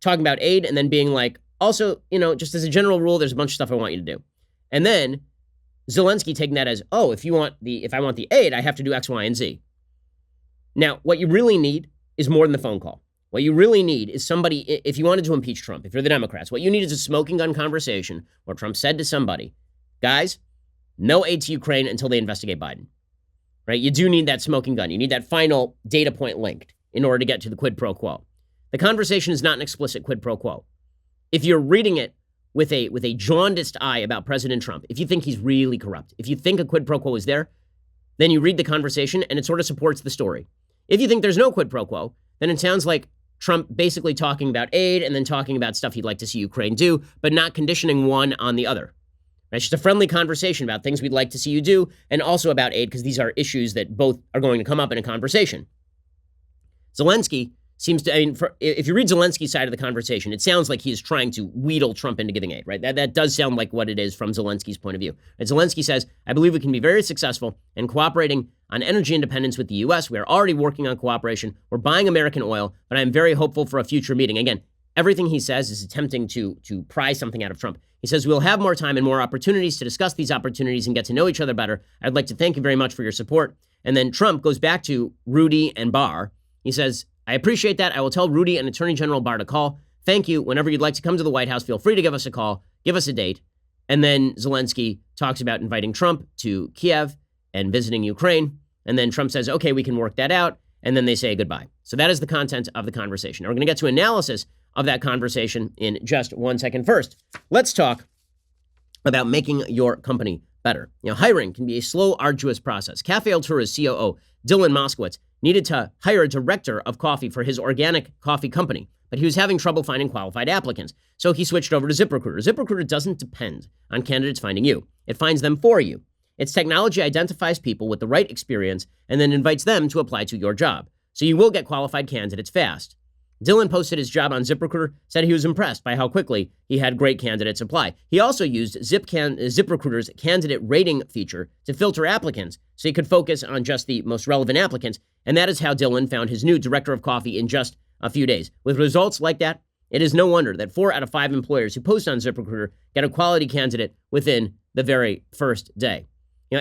talking about aid and then being like, also, just as a general rule, there's a bunch of stuff I want you to do. And then Zelensky taking that as, oh, if I want the aid, I have to do X, Y, and Z. Now, what you really need is more than the phone call. What you really need is somebody, if you wanted to impeach Trump, if you're the Democrats, what you need is a smoking gun conversation where Trump said to somebody, guys, no aid to Ukraine until they investigate Biden. Right? You do need that smoking gun. You need that final data point linked in order to get to the quid pro quo. The conversation is not an explicit quid pro quo. If you're reading it with a jaundiced eye about President Trump, if you think he's really corrupt, if you think a quid pro quo is there, then you read the conversation and it sort of supports the story. If you think there's no quid pro quo, then it sounds like Trump basically talking about aid and then talking about stuff he'd like to see Ukraine do, but not conditioning one on the other. It's just a friendly conversation about things we'd like to see you do and also about aid because these are issues that both are going to come up in a conversation. Zelensky seems to, if you read Zelensky's side of the conversation, it sounds like he is trying to wheedle Trump into giving aid, right? That does sound like what it is from Zelensky's point of view. And Zelensky says, I believe we can be very successful in cooperating on energy independence with the U.S. We are already working on cooperation. We're buying American oil, but I'm very hopeful for a future meeting. Again, everything he says is attempting to pry something out of Trump. He says, we'll have more time and more opportunities to discuss these opportunities and get to know each other better. I'd like to thank you very much for your support. And then Trump goes back to Rudy and Barr. He says, I appreciate that. I will tell Rudy and Attorney General Barr to call. Thank you. Whenever you'd like to come to the White House, feel free to give us a call. Give us a date. And then Zelensky talks about inviting Trump to Kiev and visiting Ukraine. And then Trump says, okay, we can work that out. And then they say goodbye. So that is the content of the conversation. Now we're going to get to analysis of that conversation in just 1 second. First, let's talk about making your company better. Hiring can be a slow, arduous process. Cafe Altura's COO, Dylan Moskowitz, needed to hire a director of coffee for his organic coffee company, but he was having trouble finding qualified applicants. So he switched over to ZipRecruiter. ZipRecruiter doesn't depend on candidates finding you. It finds them for you. Its technology identifies people with the right experience and then invites them to apply to your job. So you will get qualified candidates fast. Dylan posted his job on ZipRecruiter, said he was impressed by how quickly he had great candidates apply. He also used ZipRecruiter's candidate rating feature to filter applicants so he could focus on just the most relevant applicants. And that is how Dylan found his new director of coffee in just a few days. With results like that, it is no wonder that 4 out of 5 employers who post on ZipRecruiter get a quality candidate within the very first day.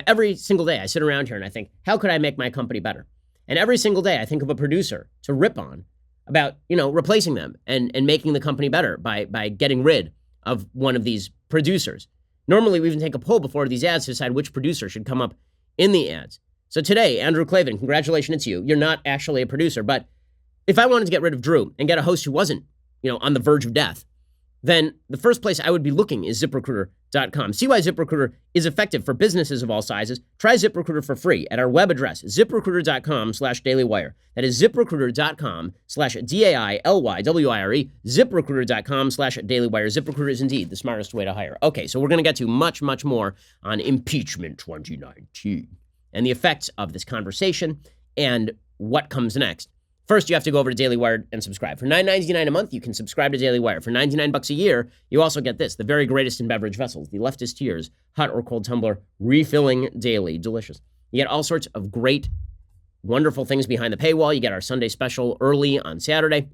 Every single day I sit around here and I think, how could I make my company better? And every single day I think of a producer to rip on about, replacing them and making the company better by getting rid of one of these producers. Normally, we even take a poll before these ads to decide which producer should come up in the ads. So today, Andrew Klavan, congratulations, it's you. You're not actually a producer, but if I wanted to get rid of Drew and get a host who wasn't, on the verge of death, then the first place I would be looking is ZipRecruiter.com. See why ZipRecruiter is effective for businesses of all sizes. Try ZipRecruiter for free at our web address, ZipRecruiter.com/dailywire. That is ZipRecruiter.com/DAILYWIRE, ZipRecruiter.com/dailywire. ZipRecruiter is indeed the smartest way to hire. Okay, so we're going to get to much, much more on impeachment 2019 and the effects of this conversation and what comes next. First, you have to go over to Daily Wire and subscribe. For $9.99 a month, you can subscribe to Daily Wire. For $99 a year, you also get this, the very greatest in beverage vessels, the Leftist Tears hot or cold tumbler, refilling daily. Delicious. You get all sorts of great, wonderful things behind the paywall. You get our Sunday special early on Saturday.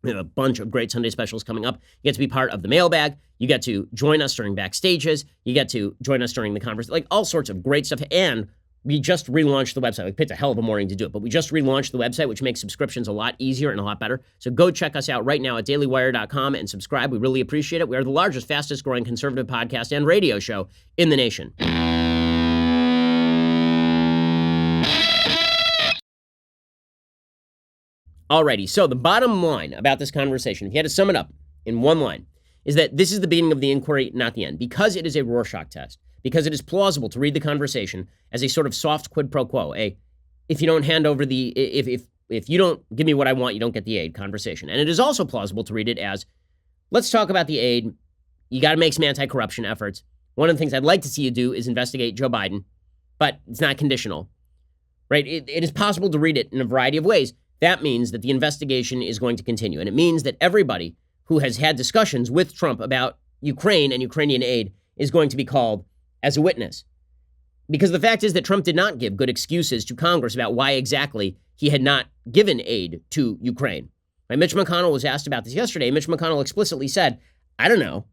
We have a bunch of great Sunday specials coming up. You get to be part of the mailbag. You get to join us during backstages. You get to join us during the conversation, like all sorts of great stuff. And we just relaunched the website. We picked a hell of a morning to do it, but we just relaunched the website, which makes subscriptions a lot easier and a lot better. So go check us out right now at dailywire.com and subscribe. We really appreciate it. We are the largest, fastest growing conservative podcast and radio show in the nation. Alrighty, so the bottom line about this conversation, if you had to sum it up in one line, is that this is the beginning of the inquiry, not the end. Because it is a Rorschach test, because it is plausible to read the conversation as a sort of soft quid pro quo, if you don't hand over the, if you don't give me what I want, you don't get the aid conversation. And it is also plausible to read it as, let's talk about the aid. You got to make some anti-corruption efforts. One of the things I'd like to see you do is investigate Joe Biden, but it's not conditional, right? It is possible to read it in a variety of ways. That means that the investigation is going to continue. And it means that everybody who has had discussions with Trump about Ukraine and Ukrainian aid is going to be called as a witness. Because the fact is that Trump did not give good excuses to Congress about why exactly he had not given aid to Ukraine. Right? Mitch McConnell was asked about this yesterday. Mitch McConnell explicitly said, I don't know.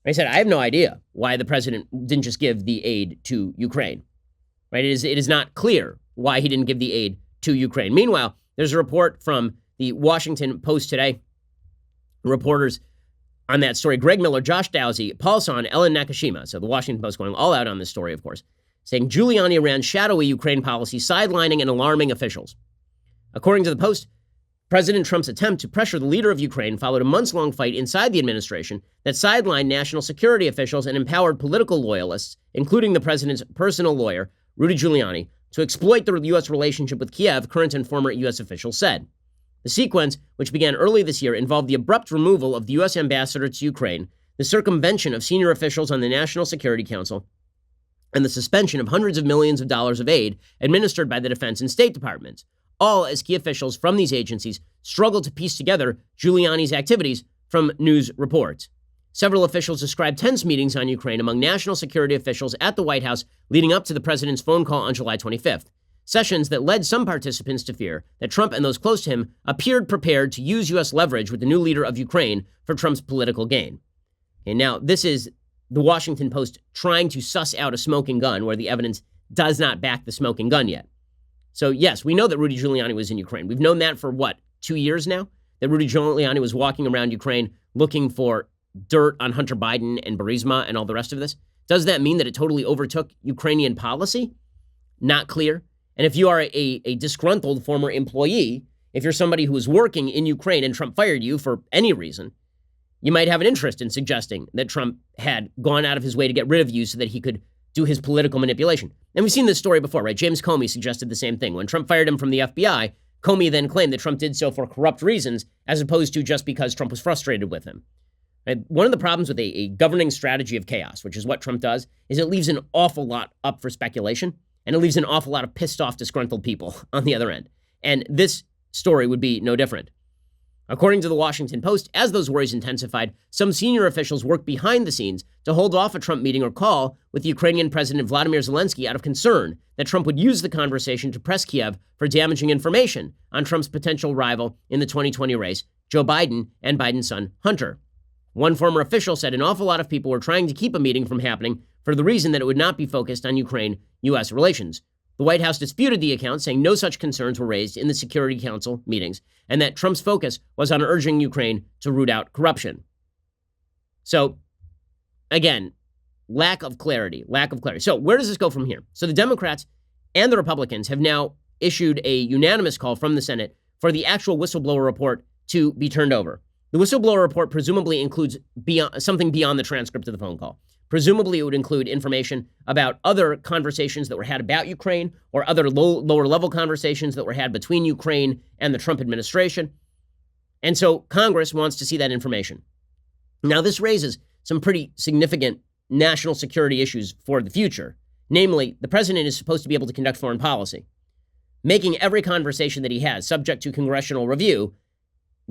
He said, I have no idea why the president didn't just give the aid to Ukraine. Right? It is not clear why he didn't give the aid to Ukraine. Meanwhile, there's a report from the Washington Post today. Reporters on that story, Greg Miller, Josh Dowsey, Paul Son, Ellen Nakashima. So the Washington Post going all out on this story, of course, saying Giuliani ran shadowy Ukraine policy, sidelining and alarming officials. According to the Post, President Trump's attempt to pressure the leader of Ukraine followed a months-long fight inside the administration that sidelined national security officials and empowered political loyalists, including the president's personal lawyer, Rudy Giuliani, to exploit the U.S. relationship with Kiev, current and former U.S. officials said. The sequence, which began early this year, involved the abrupt removal of the U.S. ambassador to Ukraine, the circumvention of senior officials on the National Security Council, and the suspension of hundreds of millions of dollars of aid administered by the Defense and State Departments, all as key officials from these agencies struggled to piece together Giuliani's activities from news reports. Several officials described tense meetings on Ukraine among national security officials at the White House leading up to the president's phone call on July 25th. sessions that led some participants to fear that Trump and those close to him appeared prepared to use U.S. leverage with the new leader of Ukraine for Trump's political gain. And now this is the Washington Post trying to suss out a smoking gun where the evidence does not back the smoking gun yet. So yes, we know that Rudy Giuliani was in Ukraine. We've known that for 2 years now? That Rudy Giuliani was walking around Ukraine looking for dirt on Hunter Biden and Burisma and all the rest of this. Does that mean that it totally overtook Ukrainian policy? Not clear. And if you are a disgruntled former employee, if you're somebody who was working in Ukraine and Trump fired you for any reason, you might have an interest in suggesting that Trump had gone out of his way to get rid of you so that he could do his political manipulation. And we've seen this story before, right? James Comey suggested the same thing. When Trump fired him from the FBI, Comey then claimed that Trump did so for corrupt reasons, as opposed to just because Trump was frustrated with him. Right? One of the problems with a governing strategy of chaos, which is what Trump does, is it leaves an awful lot up for speculation, and it leaves an awful lot of pissed off, disgruntled people on the other end. And this story would be no different. According to the Washington Post, as those worries intensified, some senior officials worked behind the scenes to hold off a Trump meeting or call with the Ukrainian President Vladimir Zelensky out of concern that Trump would use the conversation to press Kiev for damaging information on Trump's potential rival in the 2020 race, Joe Biden and Biden's son, Hunter. One former official said an awful lot of people were trying to keep a meeting from happening for the reason that it would not be focused on Ukraine-U.S. relations. The White House disputed the account, saying no such concerns were raised in the Security Council meetings, and that Trump's focus was on urging Ukraine to root out corruption. So, again, lack of clarity. So where does this go from here? So the Democrats and the Republicans have now issued a unanimous call from the Senate for the actual whistleblower report to be turned over. The whistleblower report presumably includes something beyond the transcript of the phone call. Presumably, it would include information about other conversations that were had about Ukraine or other lower-level conversations that were had between Ukraine and the Trump administration. And so Congress wants to see that information. Now, this raises some pretty significant national security issues for the future. Namely, the president is supposed to be able to conduct foreign policy. Making every conversation that he has subject to congressional review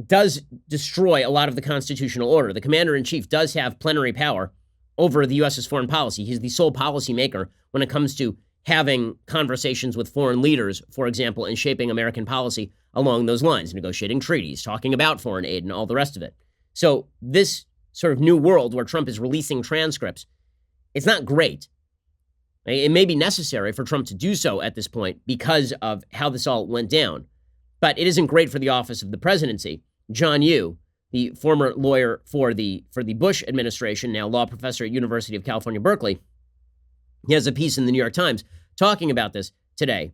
does destroy a lot of the constitutional order. The commander-in-chief does have plenary power over the U.S.'s foreign policy. He's the sole policymaker when it comes to having conversations with foreign leaders, for example, and shaping American policy along those lines, negotiating treaties, talking about foreign aid, and all the rest of it. So this sort of new world where Trump is releasing transcripts, it's not great. It may be necessary for Trump to do so at this point because of how this all went down, but it isn't great for the office of the presidency. John Yoo, the former lawyer for the Bush administration, now law professor at University of California, Berkeley, he has a piece in the New York Times talking about this today,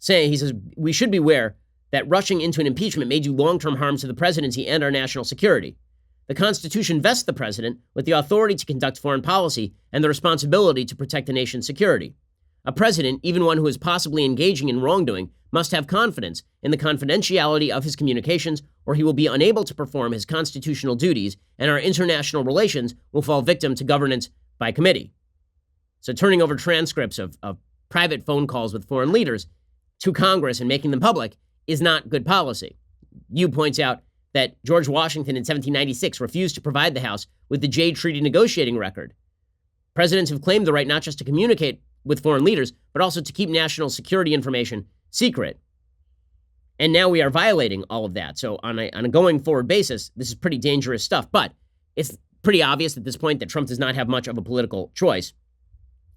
he says, we should beware that rushing into an impeachment may do long-term harm to the presidency and our national security. The Constitution vests the president with the authority to conduct foreign policy and the responsibility to protect the nation's security. A president, even one who is possibly engaging in wrongdoing, must have confidence in the confidentiality of his communications, or he will be unable to perform his constitutional duties, and our international relations will fall victim to governance by committee. So turning over transcripts of private phone calls with foreign leaders to Congress and making them public is not good policy. Yoo points out that George Washington in 1796 refused to provide the House with the Jade Treaty negotiating record. Presidents have claimed the right not just to communicate with foreign leaders, but also to keep national security information secret. And now we are violating all of that. So on a going forward basis, this is pretty dangerous stuff. But it's pretty obvious at this point that Trump does not have much of a political choice.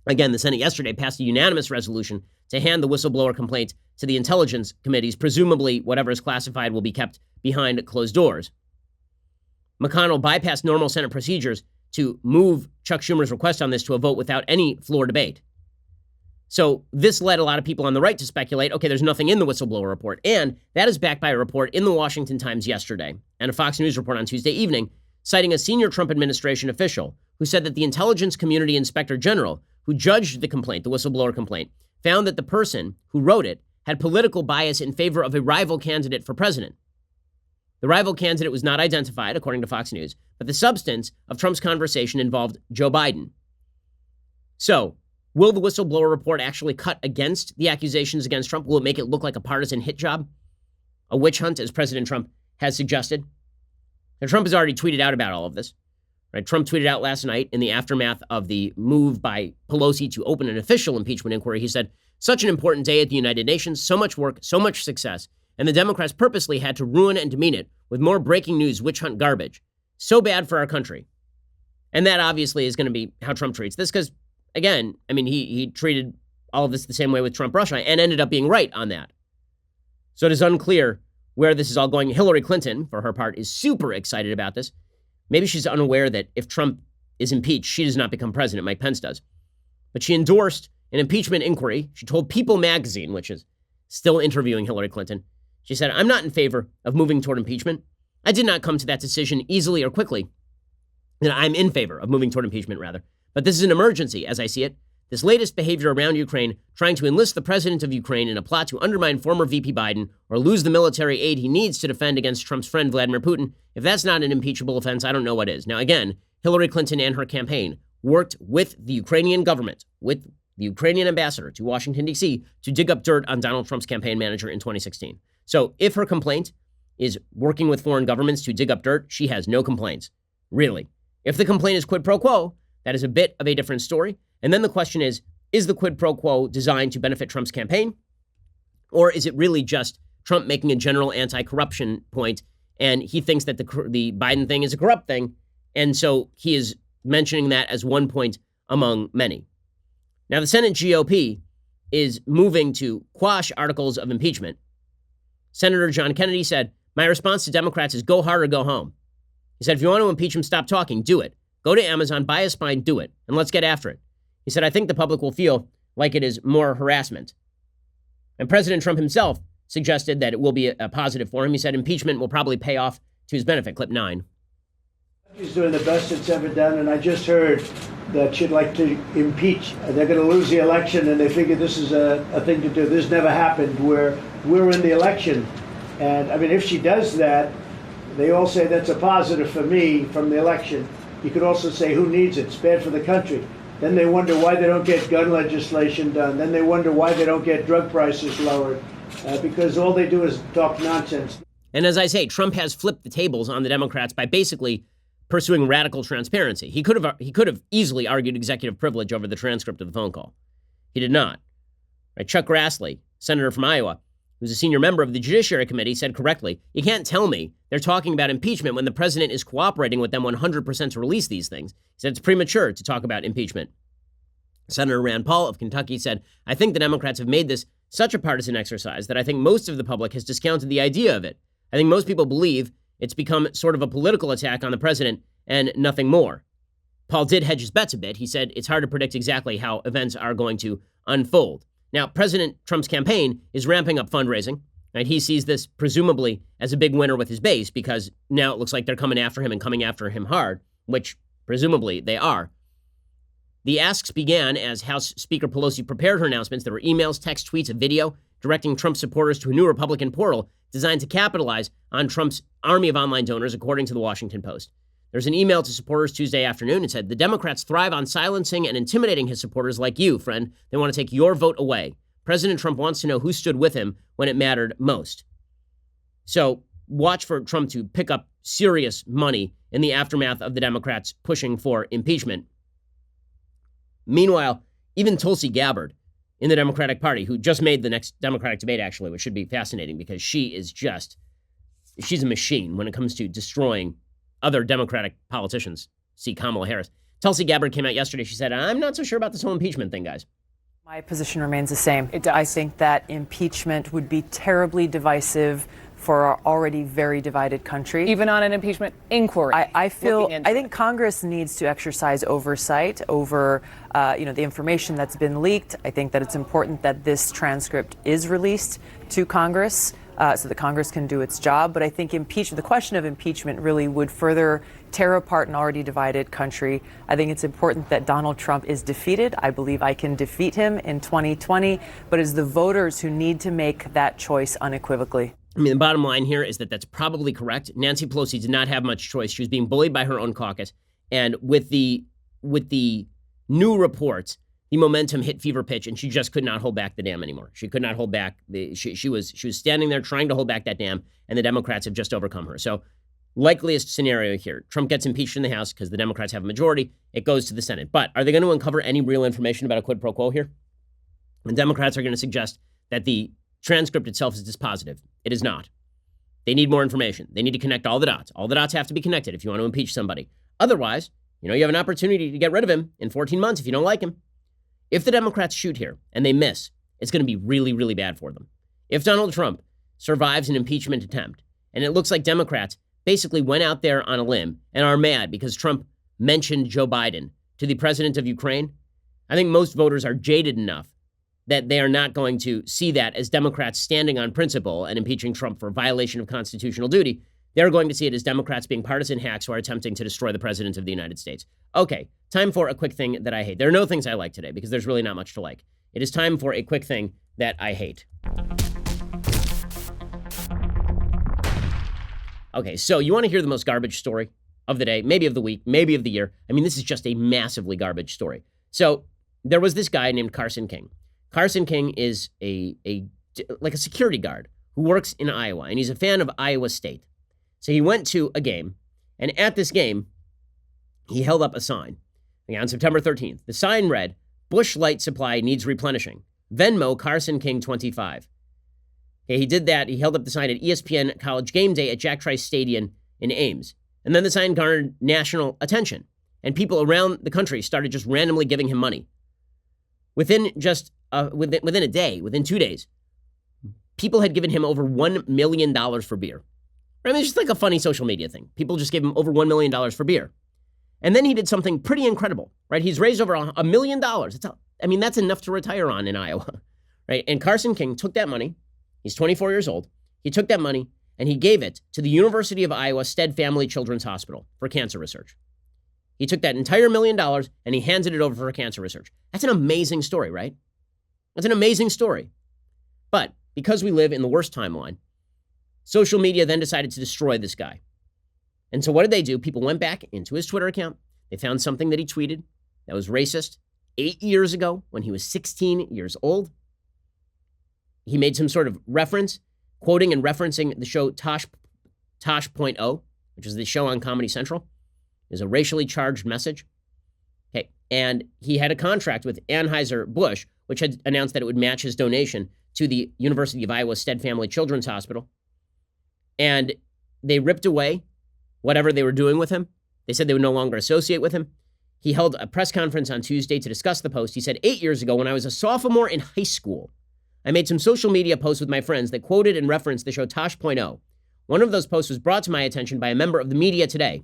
Again, the Senate yesterday passed a unanimous resolution to hand the whistleblower complaint to the intelligence committees. Presumably, whatever is classified will be kept behind closed doors. McConnell bypassed normal Senate procedures to move Chuck Schumer's request on this to a vote without any floor debate. So this led a lot of people on the right to speculate, okay, there's nothing in the whistleblower report. And that is backed by a report in the Washington Times yesterday and a Fox News report on Tuesday evening, citing a senior Trump administration official who said that the Intelligence Community Inspector General, who judged the complaint, the whistleblower complaint, found that the person who wrote it had political bias in favor of a rival candidate for president. The rival candidate was not identified, according to Fox News, but the substance of Trump's conversation involved Joe Biden. So, will the whistleblower report actually cut against the accusations against Trump? Will it make it look like a partisan hit job? A witch hunt, as President Trump has suggested? Now, Trump has already tweeted out about all of this. Right? Trump tweeted out last night in the aftermath of the move by Pelosi to open an official impeachment inquiry. He said, such an important day at the United Nations, so much work, so much success, and the Democrats purposely had to ruin and demean it with more breaking news witch hunt garbage. So bad for our country. And that obviously is going to be how Trump treats this because, again, I mean, he treated all of this the same way with Trump-Russia and ended up being right on that. So it is unclear where this is all going. Hillary Clinton, for her part, is super excited about this. Maybe she's unaware that if Trump is impeached, she does not become president. Mike Pence does. But she endorsed an impeachment inquiry. She told People magazine, which is still interviewing Hillary Clinton, she said, "I'm not in favor of moving toward impeachment. I did not come to that decision easily or quickly. And I'm in favor of moving toward impeachment, rather. But this is an emergency, as I see it. This latest behavior around Ukraine, trying to enlist the president of Ukraine in a plot to undermine former VP Biden or lose the military aid he needs to defend against Trump's friend Vladimir Putin, if that's not an impeachable offense, I don't know what is." Now, again, Hillary Clinton and her campaign worked with the Ukrainian government, with the Ukrainian ambassador to Washington, D.C., to dig up dirt on Donald Trump's campaign manager in 2016. So if her complaint is working with foreign governments to dig up dirt, she has no complaints, really. If the complaint is quid pro quo, that is a bit of a different story. And then the question is the quid pro quo designed to benefit Trump's campaign? Or is it really just Trump making a general anti-corruption point, and he thinks that the Biden thing is a corrupt thing, and so he is mentioning that as one point among many. Now, the Senate GOP is moving to quash articles of impeachment. Senator John Kennedy said, "My response to Democrats is go hard or go home." He said, "If you want to impeach him, stop talking, do it. Go to Amazon, buy a spine, do it, and let's get after it." He said, "I think the public will feel like it is more harassment." And President Trump himself suggested that it will be a positive for him. He said impeachment will probably pay off to his benefit. Clip 9. She's doing the best it's ever done, and I just heard that she'd like to impeach. They're going to lose the election, and they figure this is a thing to do. This never happened where we're in the election. And, I mean, if she does that, they all say that's a positive for me from the election. You could also say, who needs it? It's bad for the country. Then they wonder why they don't get gun legislation done. Then they wonder why they don't get drug prices lowered, because all they do is talk nonsense. And as I say, Trump has flipped the tables on the Democrats by basically pursuing radical transparency. He could have easily argued executive privilege over the transcript of the phone call. He did not. Right? Chuck Grassley, senator from Iowa, who's a senior member of the Judiciary Committee, said correctly, "You can't tell me they're talking about impeachment when the president is cooperating with them 100% to release these things." He said it's premature to talk about impeachment. Senator Rand Paul of Kentucky said, "I think the Democrats have made this such a partisan exercise that I think most of the public has discounted the idea of it. I think most people believe it's become sort of a political attack on the president and nothing more." Paul did hedge his bets a bit. He said it's hard to predict exactly how events are going to unfold. Now, President Trump's campaign is ramping up fundraising, and he sees this presumably as a big winner with his base because now it looks like they're coming after him and coming after him hard, which presumably they are. The asks began as House Speaker Pelosi prepared her announcements. There were emails, text, tweets, a video directing Trump supporters to a new Republican portal designed to capitalize on Trump's army of online donors, according to the Washington Post. There's an email to supporters Tuesday afternoon. It said, "The Democrats thrive on silencing and intimidating his supporters like you, friend. They want to take your vote away. President Trump wants to know who stood with him when it mattered most." So watch for Trump to pick up serious money in the aftermath of the Democrats pushing for impeachment. Meanwhile, even Tulsi Gabbard in the Democratic Party, who just made the next Democratic debate, actually, which should be fascinating because she's a machine when it comes to destroying other Democratic politicians. See Kamala Harris. Tulsi Gabbard came out yesterday. She said, "I'm not so sure about this whole impeachment thing, guys." My position remains the same. I think that impeachment would be terribly divisive for our already very divided country. Even on an impeachment inquiry. I think Congress needs to exercise oversight over, the information that's been leaked. I think that it's important that this transcript is released to Congress so that Congress can do its job. But I think the question of impeachment really would further tear apart an already divided country. I think it's important that Donald Trump is defeated. I believe I can defeat him in 2020, but it's the voters who need to make that choice unequivocally. I mean, the bottom line here is that that's probably correct. Nancy Pelosi did not have much choice. She was being bullied by her own caucus. And with the new reports, the momentum hit fever pitch, and she just could not hold back the dam anymore. She could not hold back. She was standing there trying to hold back that dam, and the Democrats have just overcome her. So likeliest scenario here, Trump gets impeached in the House because the Democrats have a majority. It goes to the Senate. But are they going to uncover any real information about a quid pro quo here? And Democrats are going to suggest that the transcript itself is dispositive. It is not. They need more information. They need to connect all the dots. All the dots have to be connected if you want to impeach somebody. Otherwise, you have an opportunity to get rid of him in 14 months if you don't like him. If the Democrats shoot here and they miss, it's going to be really, really bad for them. If Donald Trump survives an impeachment attempt, and it looks like Democrats basically went out there on a limb and are mad because Trump mentioned Joe Biden to the president of Ukraine, I think most voters are jaded enough that they are not going to see that as Democrats standing on principle and impeaching Trump for violation of constitutional duty. They're going to see it as Democrats being partisan hacks who are attempting to destroy the president of the United States. Okay, time for a quick thing that I hate. There are no things I like today because there's really not much to like. It is time for a quick thing that I hate. Okay, so you want to hear the most garbage story of the day, maybe of the week, maybe of the year. I mean, this is just a massively garbage story. So there was this guy named Carson King. Carson King is a security guard who works in Iowa, and he's a fan of Iowa State. So he went to a game, and at this game, he held up a sign. On September 13th, the sign read, "Busch Light Supply needs replenishing. Venmo Carson King 25. Okay, he did that. He held up the sign at ESPN College Game Day at Jack Trice Stadium in Ames. And then the sign garnered national attention, and people around the country started just randomly giving him money. Within a day, within 2 days, people had given him over $1 million for beer. I mean, it's just like a funny social media thing. People just gave him over $1 million for beer. And then he did something pretty incredible, right? He's raised over $1 million. That's enough to retire on in Iowa, right? And Carson King took that money. He's 24 years old. He took that money and he gave it to the University of Iowa Stead Family Children's Hospital for cancer research. He took that entire $1 million and he handed it over for cancer research. That's an amazing story, right? That's an amazing story. But because we live in the worst timeline, social media then decided to destroy this guy. And so what did they do? People went back into his Twitter account. They found something that he tweeted that was racist 8 years ago when he was 16 years old. He made some sort of reference, quoting and referencing the show Tosh.0, which is the show on Comedy Central. It was a racially charged message. Okay, and he had a contract with Anheuser-Busch, which had announced that it would match his donation to the University of Iowa Stead Family Children's Hospital. And they ripped away whatever they were doing with him. They said they would no longer associate with him. He held a press conference on Tuesday to discuss the post. He said, 8 years ago, when I was a sophomore in high school, I made some social media posts with my friends that quoted and referenced the show Tosh.0. One of those posts was brought to my attention by a member of the media today.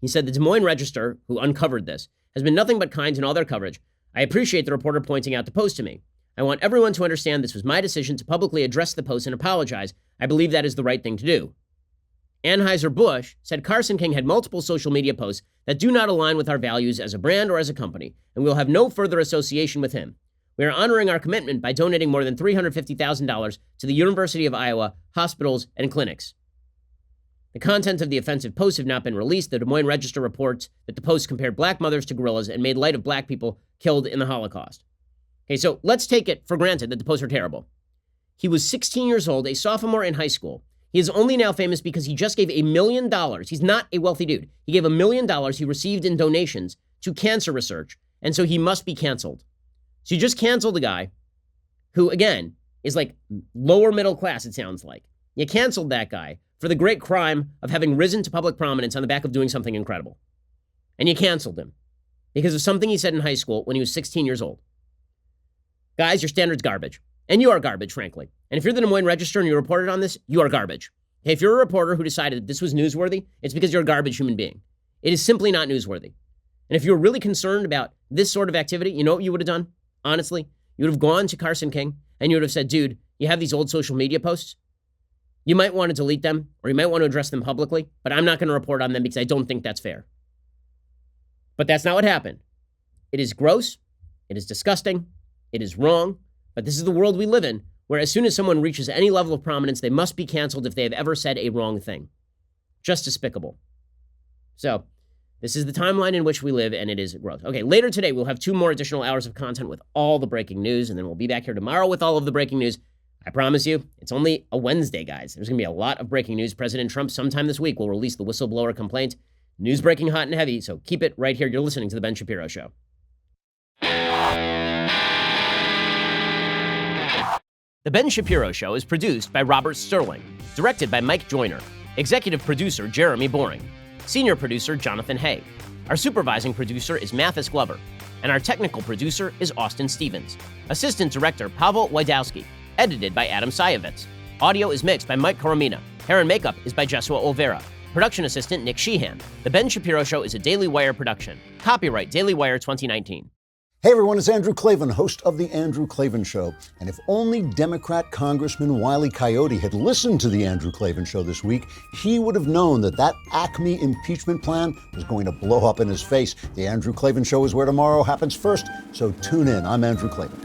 He said the Des Moines Register, who uncovered this, has been nothing but kind in all their coverage. I appreciate the reporter pointing out the post to me. I want everyone to understand this was my decision to publicly address the post and apologize. I believe that is the right thing to do. Anheuser-Busch said Carson King had multiple social media posts that do not align with our values as a brand or as a company, and we will have no further association with him. We are honoring our commitment by donating more than $350,000 to the University of Iowa hospitals and clinics. The content of the offensive posts have not been released. The Des Moines Register reports that the posts compared black mothers to gorillas and made light of black people killed in the Holocaust. Okay, so let's take it for granted that the posts are terrible. He was 16 years old, a sophomore in high school. He is only now famous because he just gave $1 million. He's not a wealthy dude. He gave $1 million he received in donations to cancer research, and so he must be canceled. So you just canceled a guy who, again, is like lower middle class, it sounds like. You canceled that guy for the great crime of having risen to public prominence on the back of doing something incredible. And you canceled him because of something he said in high school when he was 16 years old. Guys, your standard's garbage. And you are garbage, frankly. And if you're the Des Moines Register and you reported on this, you are garbage. If you're a reporter who decided that this was newsworthy, it's because you're a garbage human being. It is simply not newsworthy. And if you're really concerned about this sort of activity, you know what you would have done? Honestly, you would have gone to Carson King and you would have said, dude, you have these old social media posts. You might want to delete them or you might want to address them publicly, but I'm not going to report on them because I don't think that's fair. But that's not what happened. It is gross. It is disgusting. It is wrong. But this is the world we live in, where as soon as someone reaches any level of prominence, they must be canceled if they have ever said a wrong thing. Just despicable. So, this is the timeline in which we live, and it is gross. Okay, later today, we'll have 2 more additional hours of content with all the breaking news, and then we'll be back here tomorrow with all of the breaking news. I promise you, it's only a Wednesday, guys. There's going to be a lot of breaking news. President Trump, sometime this week, will release the whistleblower complaint. News breaking hot and heavy, so keep it right here. You're listening to The Ben Shapiro Show. The Ben Shapiro Show is produced by Robert Sterling, directed by Mike Joyner, executive producer Jeremy Boring, senior producer Jonathan Hay. Our supervising producer is Mathis Glover, and our technical producer is Austin Stevens. Assistant director Pavel Wydowski, edited by Adam Sayevitz. Audio is mixed by Mike Coromina. Hair and makeup is by Jesua Olvera. Production assistant Nick Sheehan. The Ben Shapiro Show is a Daily Wire production. Copyright Daily Wire 2019. Hey everyone, it's Andrew Klavan, host of The Andrew Klavan Show. And if only Democrat Congressman Wile E. Coyote had listened to The Andrew Klavan Show this week, he would have known that that Acme impeachment plan was going to blow up in his face. The Andrew Klavan Show is where tomorrow happens first, so tune in. I'm Andrew Klavan.